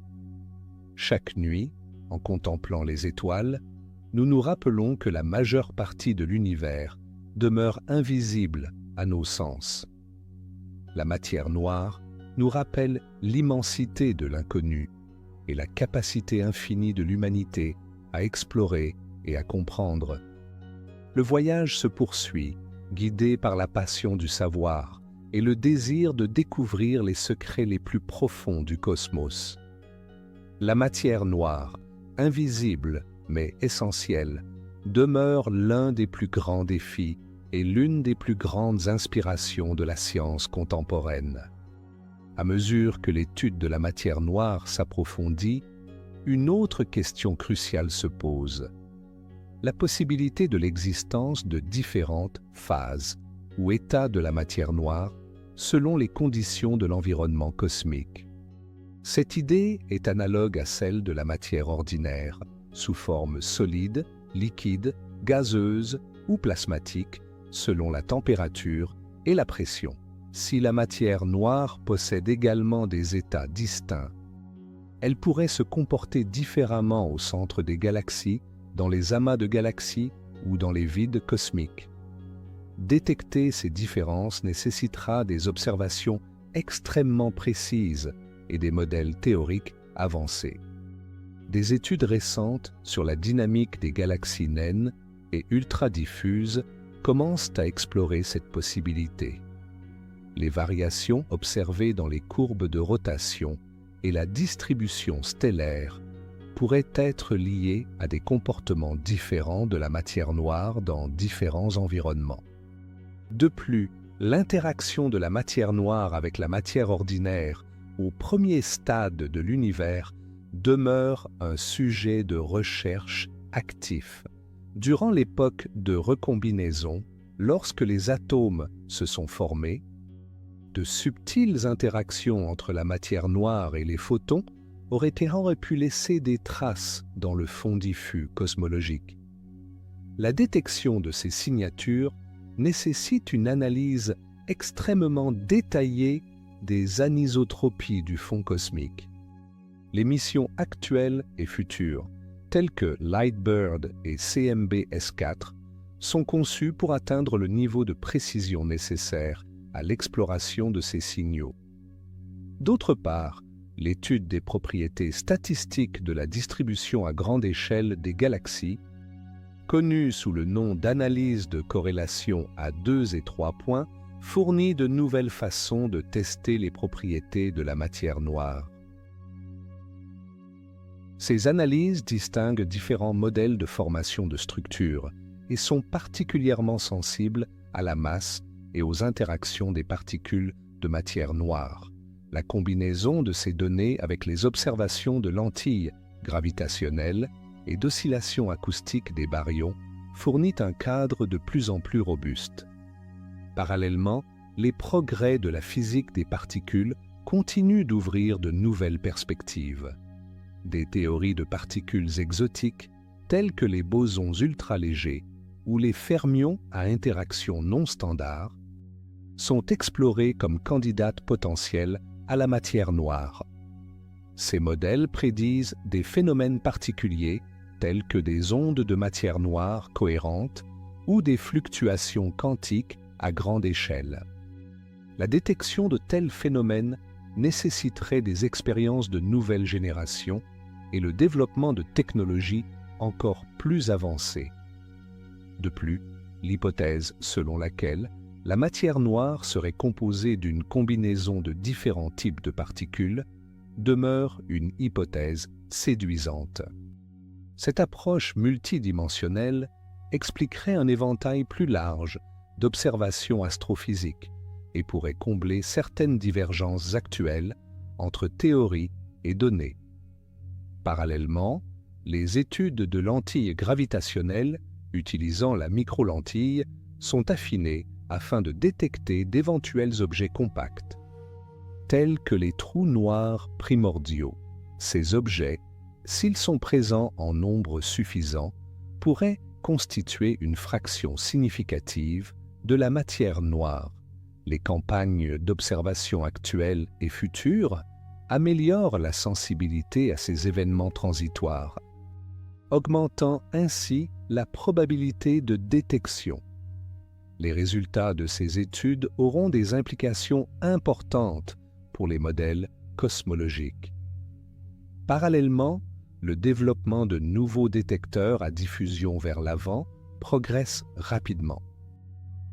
Chaque nuit, en contemplant les étoiles, nous nous rappelons que la majeure partie de l'univers demeure invisible à nos sens. La matière noire nous rappelle l'immensité de l'inconnu et la capacité infinie de l'humanité à explorer et à comprendre. Le voyage se poursuit, guidé par la passion du savoir et le désir de découvrir les secrets les plus profonds du cosmos. La matière noire, invisible mais essentielle, demeure l'un des plus grands défis et l'une des plus grandes inspirations de la science contemporaine. À mesure que l'étude de la matière noire s'approfondit, une autre question cruciale se pose: la possibilité de l'existence de différentes phases ou états de la matière noire selon les conditions de l'environnement cosmique. Cette idée est analogue à celle de la matière ordinaire, sous forme solide, liquide, gazeuse ou plasmatique, selon la température et la pression. Si la matière noire possède également des états distincts, elle pourrait se comporter différemment au centre des galaxies, dans les amas de galaxies ou dans les vides cosmiques. Détecter ces différences nécessitera des observations extrêmement précises et des modèles théoriques avancés. Des études récentes sur la dynamique des galaxies naines et ultra-diffuses commencent à explorer cette possibilité. Les variations observées dans les courbes de rotation et la distribution stellaire pourraient être liés à des comportements différents de la matière noire dans différents environnements. De plus, l'interaction de la matière noire avec la matière ordinaire au premier stade de l'univers demeure un sujet de recherche actif. Durant l'époque de recombinaison, lorsque les atomes se sont formés, de subtiles interactions entre la matière noire et les photons auraient pu laisser des traces dans le fond diffus cosmologique. La détection de ces signatures nécessite une analyse extrêmement détaillée des anisotropies du fond cosmique. Les missions actuelles et futures, telles que Lightbird et CMB-S4, sont conçues pour atteindre le niveau de précision nécessaire à l'exploration de ces signaux. D'autre part, l'étude des propriétés statistiques de la distribution à grande échelle des galaxies, connue sous le nom d'analyse de corrélation à 2 et 3 points, fournit de nouvelles façons de tester les propriétés de la matière noire. Ces analyses distinguent différents modèles de formation de structures et sont particulièrement sensibles à la masse et aux interactions des particules de matière noire. La combinaison de ces données avec les observations de lentilles gravitationnelles et d'oscillations acoustiques des baryons fournit un cadre de plus en plus robuste. Parallèlement, les progrès de la physique des particules continuent d'ouvrir de nouvelles perspectives. Des théories de particules exotiques, telles que les bosons ultralégers ou les fermions à interaction non standard, sont explorées comme candidates potentielles à la matière noire. Ces modèles prédisent des phénomènes particuliers tels que des ondes de matière noire cohérentes ou des fluctuations quantiques à grande échelle. La détection de tels phénomènes nécessiterait des expériences de nouvelle génération et le développement de technologies encore plus avancées. De plus, l'hypothèse selon laquelle la matière noire serait composée d'une combinaison de différents types de particules demeure une hypothèse séduisante. Cette approche multidimensionnelle expliquerait un éventail plus large d'observations astrophysiques et pourrait combler certaines divergences actuelles entre théorie et données. Parallèlement, les études de lentilles gravitationnelles utilisant la microlentille sont affinées afin de détecter d'éventuels objets compacts, tels que les trous noirs primordiaux. Ces objets, s'ils sont présents en nombre suffisant, pourraient constituer une fraction significative de la matière noire. Les campagnes d'observation actuelles et futures améliorent la sensibilité à ces événements transitoires, augmentant ainsi la probabilité de détection. Les résultats de ces études auront des implications importantes pour les modèles cosmologiques. Parallèlement, le développement de nouveaux détecteurs à diffusion vers l'avant progresse rapidement.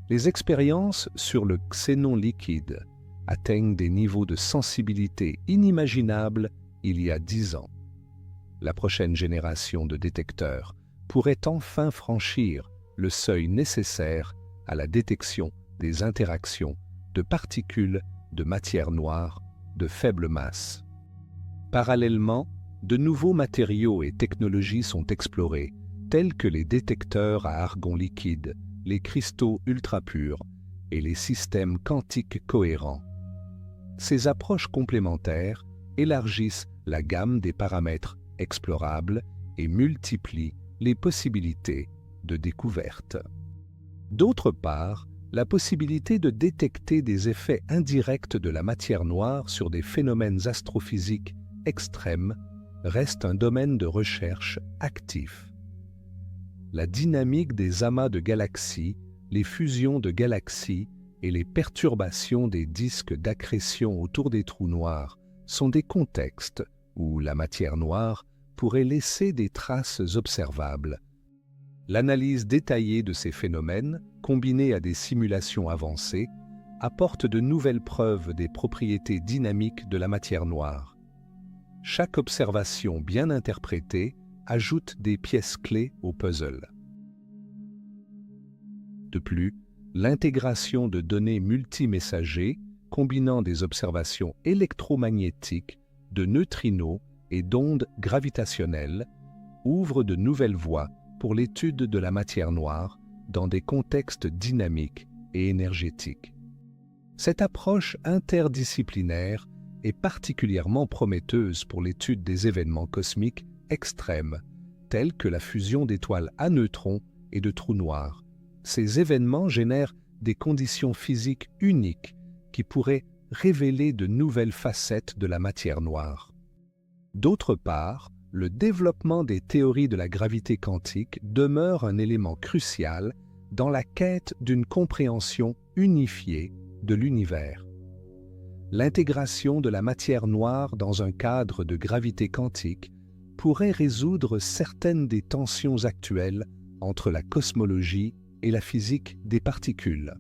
Les expériences sur le xénon liquide atteignent des niveaux de sensibilité inimaginables il y a 10 ans. La prochaine génération de détecteurs pourrait enfin franchir le seuil nécessaire à la détection des interactions de particules de matière noire de faible masse. Parallèlement, de nouveaux matériaux et technologies sont explorés, tels que les détecteurs à argon liquide, les cristaux ultrapurs et les systèmes quantiques cohérents. Ces approches complémentaires élargissent la gamme des paramètres explorables et multiplient les possibilités de découverte. D'autre part, la possibilité de détecter des effets indirects de la matière noire sur des phénomènes astrophysiques extrêmes reste un domaine de recherche actif. La dynamique des amas de galaxies, les fusions de galaxies et les perturbations des disques d'accrétion autour des trous noirs sont des contextes où la matière noire pourrait laisser des traces observables. L'analyse détaillée de ces phénomènes, combinée à des simulations avancées, apporte de nouvelles preuves des propriétés dynamiques de la matière noire. Chaque observation bien interprétée ajoute des pièces clés au puzzle. De plus, l'intégration de données multimessagers combinant des observations électromagnétiques, de neutrinos et d'ondes gravitationnelles ouvre de nouvelles voies pour l'étude de la matière noire dans des contextes dynamiques et énergétiques. Cette approche interdisciplinaire est particulièrement prometteuse pour l'étude des événements cosmiques extrêmes, tels que la fusion d'étoiles à neutrons et de trous noirs. Ces événements génèrent des conditions physiques uniques qui pourraient révéler de nouvelles facettes de la matière noire. D'autre part, le développement des théories de la gravité quantique demeure un élément crucial dans la quête d'une compréhension unifiée de l'univers. L'intégration de la matière noire dans un cadre de gravité quantique pourrait résoudre certaines des tensions actuelles entre la cosmologie et la physique des particules.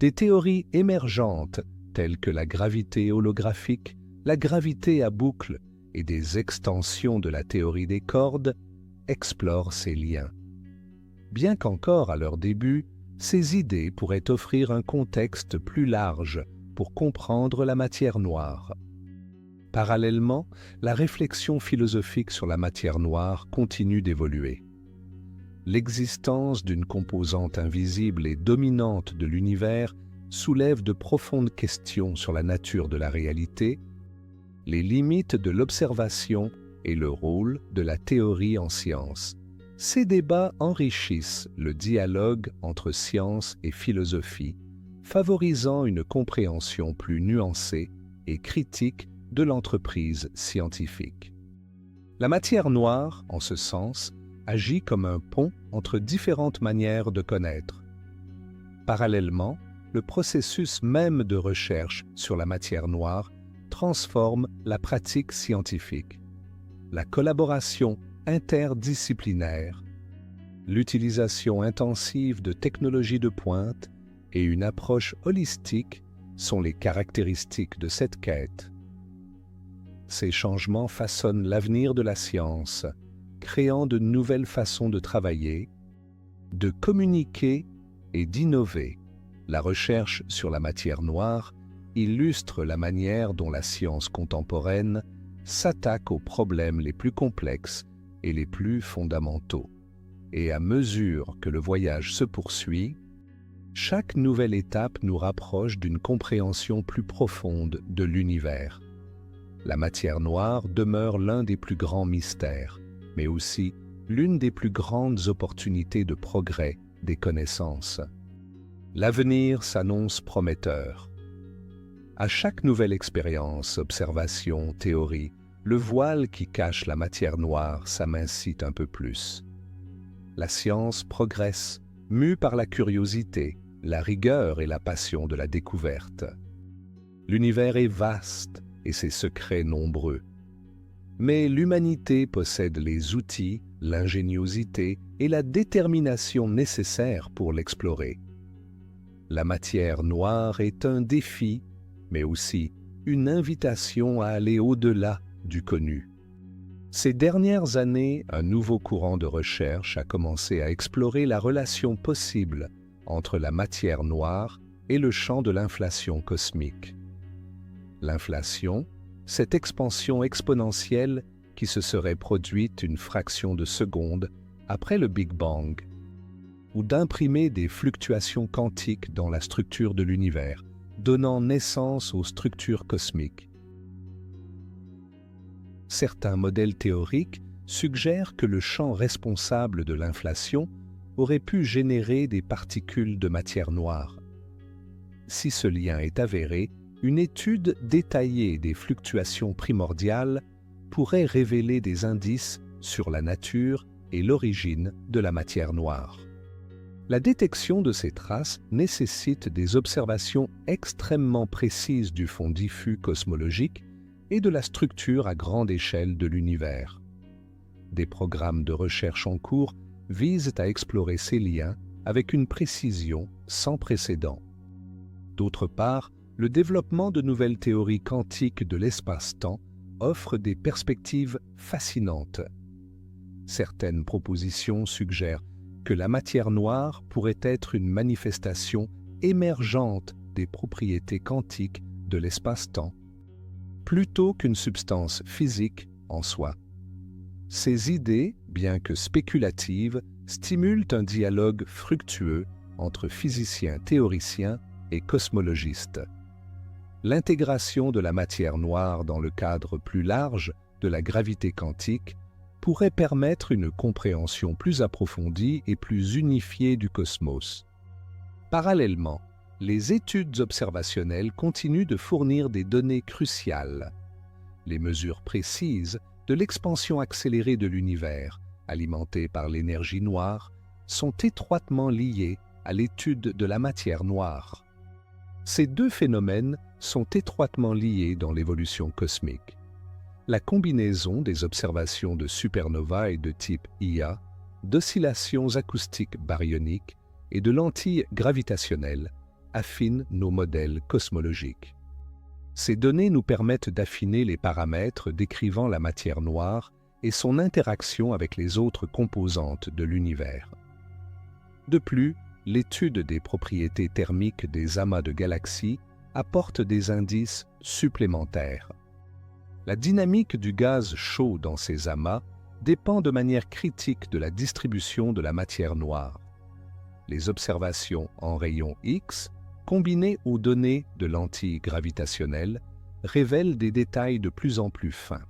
Des théories émergentes telles que la gravité holographique, la gravité à boucle et des extensions de la théorie des cordes explorent ces liens. Bien qu'encore à leur début, ces idées pourraient offrir un contexte plus large pour comprendre la matière noire. Parallèlement, la réflexion philosophique sur la matière noire continue d'évoluer. L'existence d'une composante invisible et dominante de l'univers soulève de profondes questions sur la nature de la réalité, les limites de l'observation et le rôle de la théorie en science. Ces débats enrichissent le dialogue entre science et philosophie, favorisant une compréhension plus nuancée et critique de l'entreprise scientifique. La matière noire, en ce sens, agit comme un pont entre différentes manières de connaître. Parallèlement, le processus même de recherche sur la matière noire transforme la pratique scientifique. La collaboration interdisciplinaire, l'utilisation intensive de technologies de pointe et une approche holistique sont les caractéristiques de cette quête. Ces changements façonnent l'avenir de la science, créant de nouvelles façons de travailler, de communiquer et d'innover. La recherche sur la matière noire illustre la manière dont la science contemporaine s'attaque aux problèmes les plus complexes et les plus fondamentaux. Et à mesure que le voyage se poursuit, chaque nouvelle étape nous rapproche d'une compréhension plus profonde de l'univers. La matière noire demeure l'un des plus grands mystères, mais aussi l'une des plus grandes opportunités de progrès des connaissances. L'avenir s'annonce prometteur. À chaque nouvelle expérience, observation, théorie, le voile qui cache la matière noire s'amincit un peu plus. La science progresse, mue par la curiosité, la rigueur et la passion de la découverte. L'univers est vaste et ses secrets nombreux. Mais l'humanité possède les outils, l'ingéniosité et la détermination nécessaires pour l'explorer. La matière noire est un défi, mais aussi une invitation à aller au-delà du connu. Ces dernières années, un nouveau courant de recherche a commencé à explorer la relation possible entre la matière noire et le champ de l'inflation cosmique. L'inflation, cette expansion exponentielle qui se serait produite une fraction de seconde après le Big Bang, ou d'imprimer des fluctuations quantiques dans la structure de l'univers, donnant naissance aux structures cosmiques. Certains modèles théoriques suggèrent que le champ responsable de l'inflation aurait pu générer des particules de matière noire. Si ce lien est avéré, une étude détaillée des fluctuations primordiales pourrait révéler des indices sur la nature et l'origine de la matière noire. La détection de ces traces nécessite des observations extrêmement précises du fond diffus cosmologique et de la structure à grande échelle de l'univers. Des programmes de recherche en cours visent à explorer ces liens avec une précision sans précédent. D'autre part, le développement de nouvelles théories quantiques de l'espace-temps offrent des perspectives fascinantes. Certaines propositions suggèrent que la matière noire pourrait être une manifestation émergente des propriétés quantiques de l'espace-temps, plutôt qu'une substance physique en soi. Ces idées, bien que spéculatives, stimulent un dialogue fructueux entre physiciens théoriciens et cosmologistes. L'intégration de la matière noire dans le cadre plus large de la gravité quantique pourrait permettre une compréhension plus approfondie et plus unifiée du cosmos. Parallèlement, les études observationnelles continuent de fournir des données cruciales. Les mesures précises de l'expansion accélérée de l'univers, alimentée par l'énergie noire, sont étroitement liées à l'étude de la matière noire. Ces deux phénomènes sont étroitement liés dans l'évolution cosmique. La combinaison des observations de supernovae de type Ia, d'oscillations acoustiques baryoniques et de lentilles gravitationnelles affine nos modèles cosmologiques. Ces données nous permettent d'affiner les paramètres décrivant la matière noire et son interaction avec les autres composantes de l'univers. De plus, l'étude des propriétés thermiques des amas de galaxies apporte des indices supplémentaires. La dynamique du gaz chaud dans ces amas dépend de manière critique de la distribution de la matière noire. Les observations en rayon X, combinées aux données de lentilles gravitationnelles, révèlent des détails de plus en plus fins.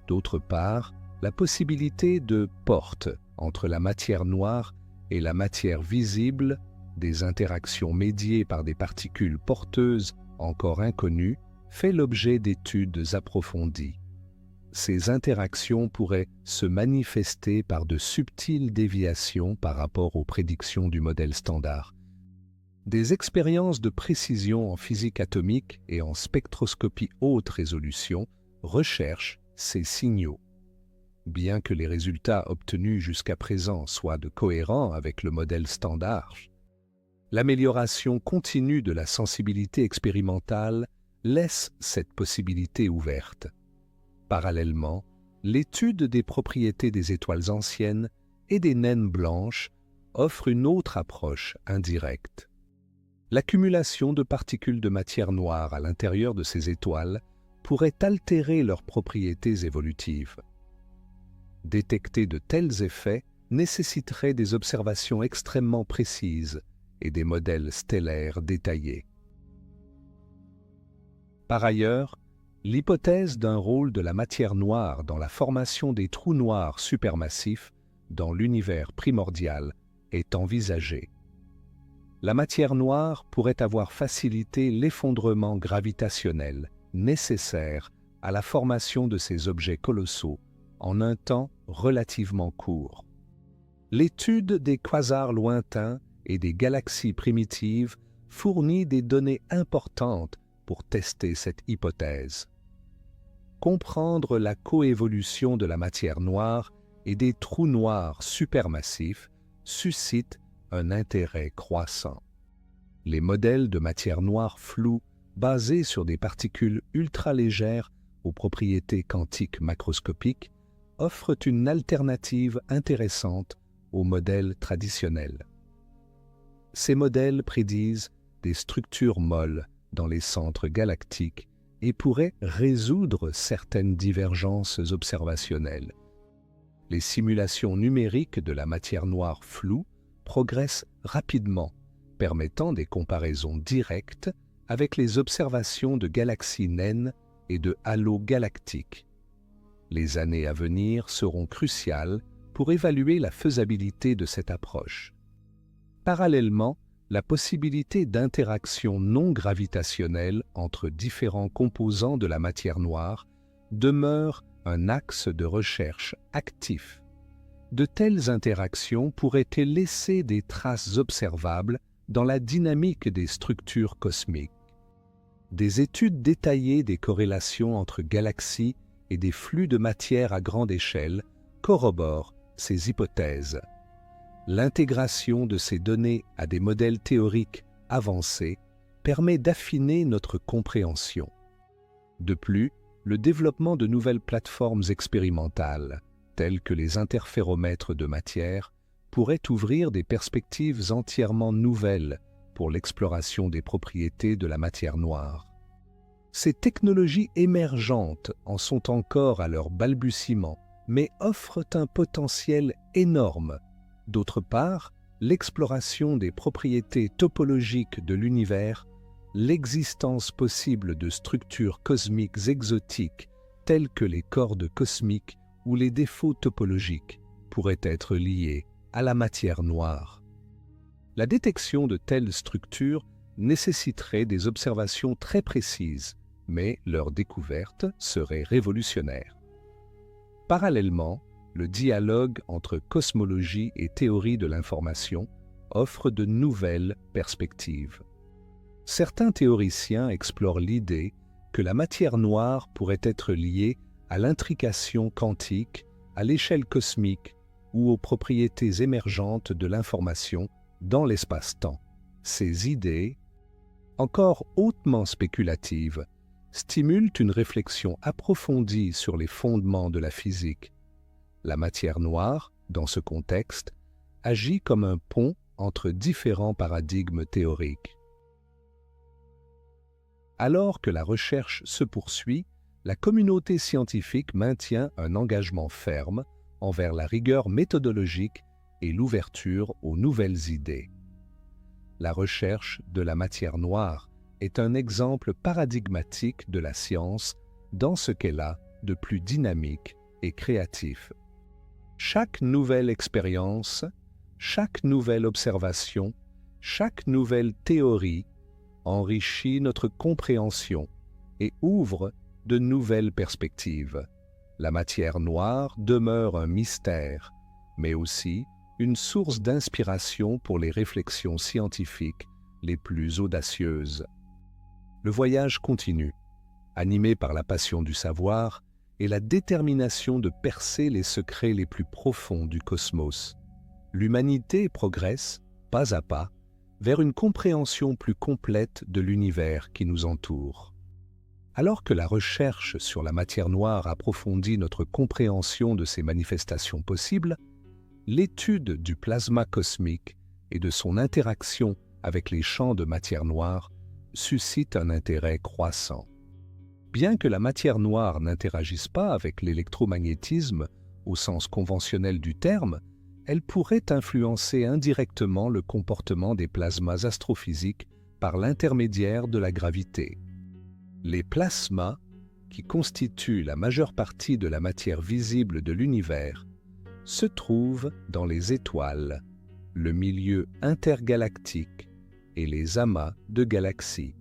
D'autre part, la possibilité de porte entre la matière noire et la matière visible, des interactions médiées par des particules porteuses encore inconnues, fait l'objet d'études approfondies. Ces interactions pourraient se manifester par de subtiles déviations par rapport aux prédictions du modèle standard. Des expériences de précision en physique atomique et en spectroscopie haute résolution recherchent ces signaux. Bien que les résultats obtenus jusqu'à présent soient cohérents avec le modèle standard, l'amélioration continue de la sensibilité expérimentale laisse cette possibilité ouverte. Parallèlement, l'étude des propriétés des étoiles anciennes et des naines blanches offre une autre approche indirecte. L'accumulation de particules de matière noire à l'intérieur de ces étoiles pourrait altérer leurs propriétés évolutives. Détecter de tels effets nécessiterait des observations extrêmement précises et des modèles stellaires détaillés. Par ailleurs, l'hypothèse d'un rôle de la matière noire dans la formation des trous noirs supermassifs dans l'univers primordial est envisagée. La matière noire pourrait avoir facilité l'effondrement gravitationnel nécessaire à la formation de ces objets colossaux en un temps relativement court. L'étude des quasars lointains et des galaxies primitives fournit des données importantes pour tester cette hypothèse. Comprendre la coévolution de la matière noire et des trous noirs supermassifs suscite un intérêt croissant. Les modèles de matière noire floue basés sur des particules ultra-légères aux propriétés quantiques macroscopiques offrent une alternative intéressante aux modèles traditionnels. Ces modèles prédisent des structures molles dans les centres galactiques et pourraient résoudre certaines divergences observationnelles. Les simulations numériques de la matière noire floue progressent rapidement, permettant des comparaisons directes avec les observations de galaxies naines et de halos galactiques. Les années à venir seront cruciales pour évaluer la faisabilité de cette approche. Parallèlement, la possibilité d'interaction non gravitationnelle entre différents composants de la matière noire demeure un axe de recherche actif. De telles interactions pourraient-elles laisser des traces observables dans la dynamique des structures cosmiques? Des études détaillées des corrélations entre galaxies et des flux de matière à grande échelle corroborent ces hypothèses. L'intégration de ces données à des modèles théoriques avancés permet d'affiner notre compréhension. De plus, le développement de nouvelles plateformes expérimentales, telles que les interféromètres de matière, pourrait ouvrir des perspectives entièrement nouvelles pour l'exploration des propriétés de la matière noire. Ces technologies émergentes en sont encore à leur balbutiement, mais offrent un potentiel énorme. D'autre part, l'exploration des propriétés topologiques de l'univers, l'existence possible de structures cosmiques exotiques telles que les cordes cosmiques ou les défauts topologiques pourraient être liés à la matière noire. La détection de telles structures nécessiterait des observations très précises, mais leur découverte serait révolutionnaire. Parallèlement, le dialogue entre cosmologie et théorie de l'information offre de nouvelles perspectives. Certains théoriciens explorent l'idée que la matière noire pourrait être liée à l'intrication quantique, à l'échelle cosmique ou aux propriétés émergentes de l'information dans l'espace-temps. Ces idées, encore hautement spéculatives, stimulent une réflexion approfondie sur les fondements de la physique. La matière noire, dans ce contexte, agit comme un pont entre différents paradigmes théoriques. Alors que la recherche se poursuit, la communauté scientifique maintient un engagement ferme envers la rigueur méthodologique et l'ouverture aux nouvelles idées. La recherche de la matière noire est un exemple paradigmatique de la science dans ce qu'elle a de plus dynamique et créatif. Chaque nouvelle expérience, chaque nouvelle observation, chaque nouvelle théorie enrichit notre compréhension et ouvre de nouvelles perspectives. La matière noire demeure un mystère, mais aussi une source d'inspiration pour les réflexions scientifiques les plus audacieuses. Le voyage continue, animé par la passion du savoir et la détermination de percer les secrets les plus profonds du cosmos. L'humanité progresse, pas à pas, vers une compréhension plus complète de l'univers qui nous entoure. Alors que la recherche sur la matière noire approfondit notre compréhension de ses manifestations possibles, l'étude du plasma cosmique et de son interaction avec les champs de matière noire suscite un intérêt croissant. Bien que la matière noire n'interagisse pas avec l'électromagnétisme au sens conventionnel du terme, elle pourrait influencer indirectement le comportement des plasmas astrophysiques par l'intermédiaire de la gravité. Les plasmas, qui constituent la majeure partie de la matière visible de l'univers, se trouvent dans les étoiles, le milieu intergalactique et les amas de galaxies.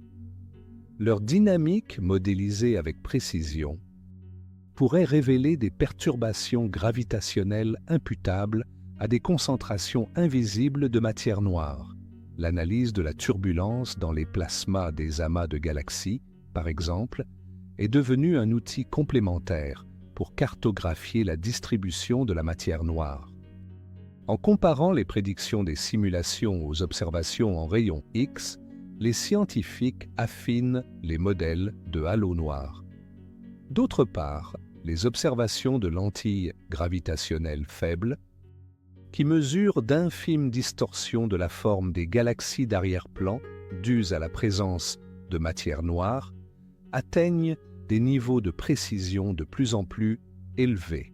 Leur dynamique, modélisée avec précision, pourrait révéler des perturbations gravitationnelles imputables à des concentrations invisibles de matière noire. L'analyse de la turbulence dans les plasmas des amas de galaxies, par exemple, est devenue un outil complémentaire pour cartographier la distribution de la matière noire. En comparant les prédictions des simulations aux observations en rayons X, les scientifiques affinent les modèles de halo noir. D'autre part, les observations de lentilles gravitationnelles faibles, qui mesurent d'infimes distorsions de la forme des galaxies d'arrière-plan dues à la présence de matière noire, atteignent des niveaux de précision de plus en plus élevés.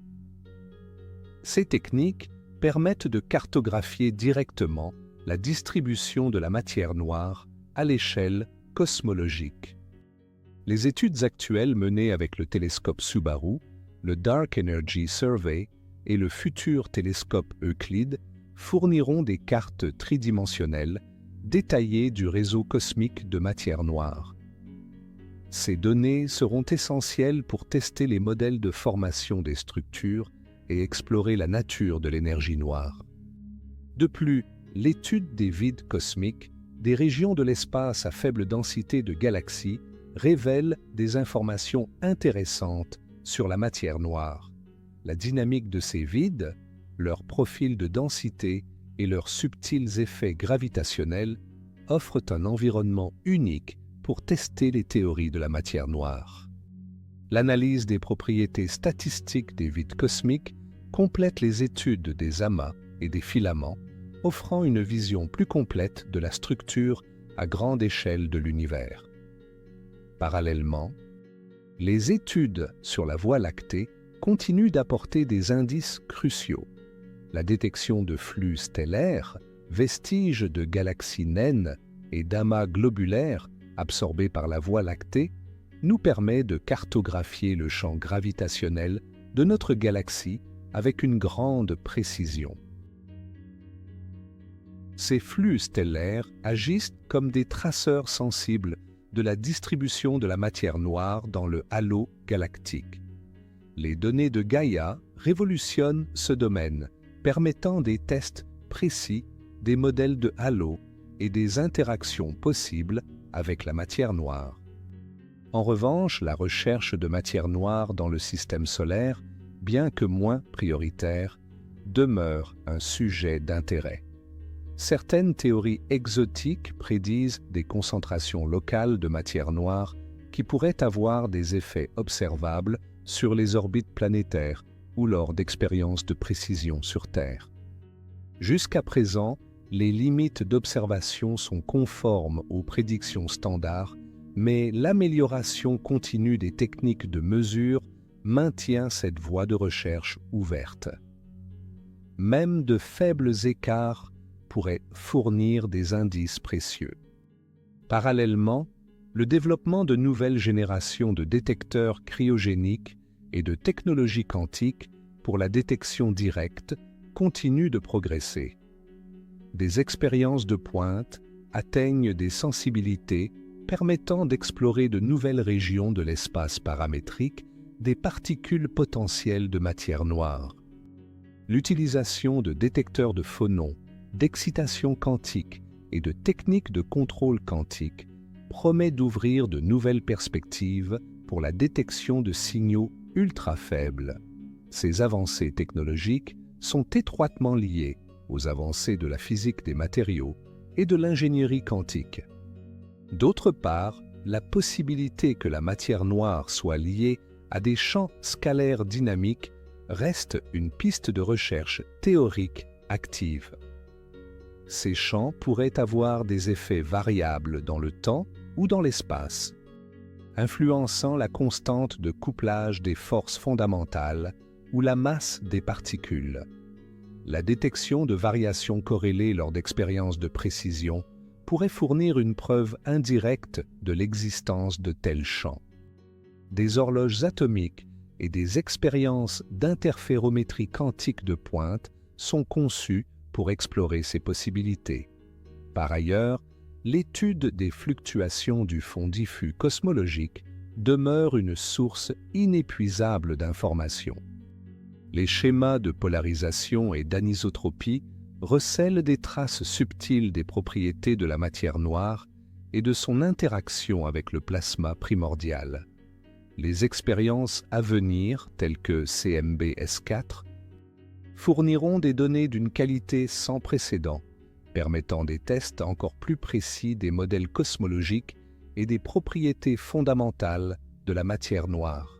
Ces techniques permettent de cartographier directement la distribution de la matière noire à l'échelle cosmologique. Les études actuelles menées avec le télescope Subaru, le Dark Energy Survey et le futur télescope Euclide fourniront des cartes tridimensionnelles détaillées du réseau cosmique de matière noire. Ces données seront essentielles pour tester les modèles de formation des structures et explorer la nature de l'énergie noire. De plus, l'étude des vides cosmiques, des régions de l'espace à faible densité de galaxies, révèle des informations intéressantes sur la matière noire. La dynamique de ces vides, leur profil de densité et leurs subtils effets gravitationnels offrent un environnement unique pour tester les théories de la matière noire. L'analyse des propriétés statistiques des vides cosmiques complète les études des amas et des filaments, offrant une vision plus complète de la structure à grande échelle de l'univers. Parallèlement, les études sur la Voie lactée continuent d'apporter des indices cruciaux. La détection de flux stellaires, vestiges de galaxies naines et d'amas globulaires absorbés par la Voie lactée, nous permet de cartographier le champ gravitationnel de notre galaxie avec une grande précision. Ces flux stellaires agissent comme des traceurs sensibles de la distribution de la matière noire dans le halo galactique. Les données de Gaïa révolutionnent ce domaine, permettant des tests précis des modèles de halo et des interactions possibles avec la matière noire. En revanche, la recherche de matière noire dans le système solaire, bien que moins prioritaire, demeure un sujet d'intérêt. Certaines théories exotiques prédisent des concentrations locales de matière noire qui pourraient avoir des effets observables sur les orbites planétaires ou lors d'expériences de précision sur Terre. Jusqu'à présent, les limites d'observation sont conformes aux prédictions standards, mais l'amélioration continue des techniques de mesure maintient cette voie de recherche ouverte. Même de faibles écarts pourraient fournir des indices précieux. Parallèlement, le développement de nouvelles générations de détecteurs cryogéniques et de technologies quantiques pour la détection directe continue de progresser. Des expériences de pointe atteignent des sensibilités permettant d'explorer de nouvelles régions de l'espace paramétrique des particules potentielles de matière noire. L'utilisation de détecteurs de phonons, d'excitation quantique et de techniques de contrôle quantique promet d'ouvrir de nouvelles perspectives pour la détection de signaux ultra faibles. Ces avancées technologiques sont étroitement liées aux avancées de la physique des matériaux et de l'ingénierie quantique. D'autre part, la possibilité que la matière noire soit liée à des champs scalaires dynamiques reste une piste de recherche théorique active. Ces champs pourraient avoir des effets variables dans le temps ou dans l'espace, influençant la constante de couplage des forces fondamentales ou la masse des particules. La détection de variations corrélées lors d'expériences de précision pourrait fournir une preuve indirecte de l'existence de tels champs. Des horloges atomiques et des expériences d'interférométrie quantique de pointe sont conçues pour explorer ces possibilités. Par ailleurs, l'étude des fluctuations du fond diffus cosmologique demeure une source inépuisable d'informations. Les schémas de polarisation et d'anisotropie recèlent des traces subtiles des propriétés de la matière noire et de son interaction avec le plasma primordial. Les expériences à venir, telles que CMB-S4, fourniront des données d'une qualité sans précédent, permettant des tests encore plus précis des modèles cosmologiques et des propriétés fondamentales de la matière noire.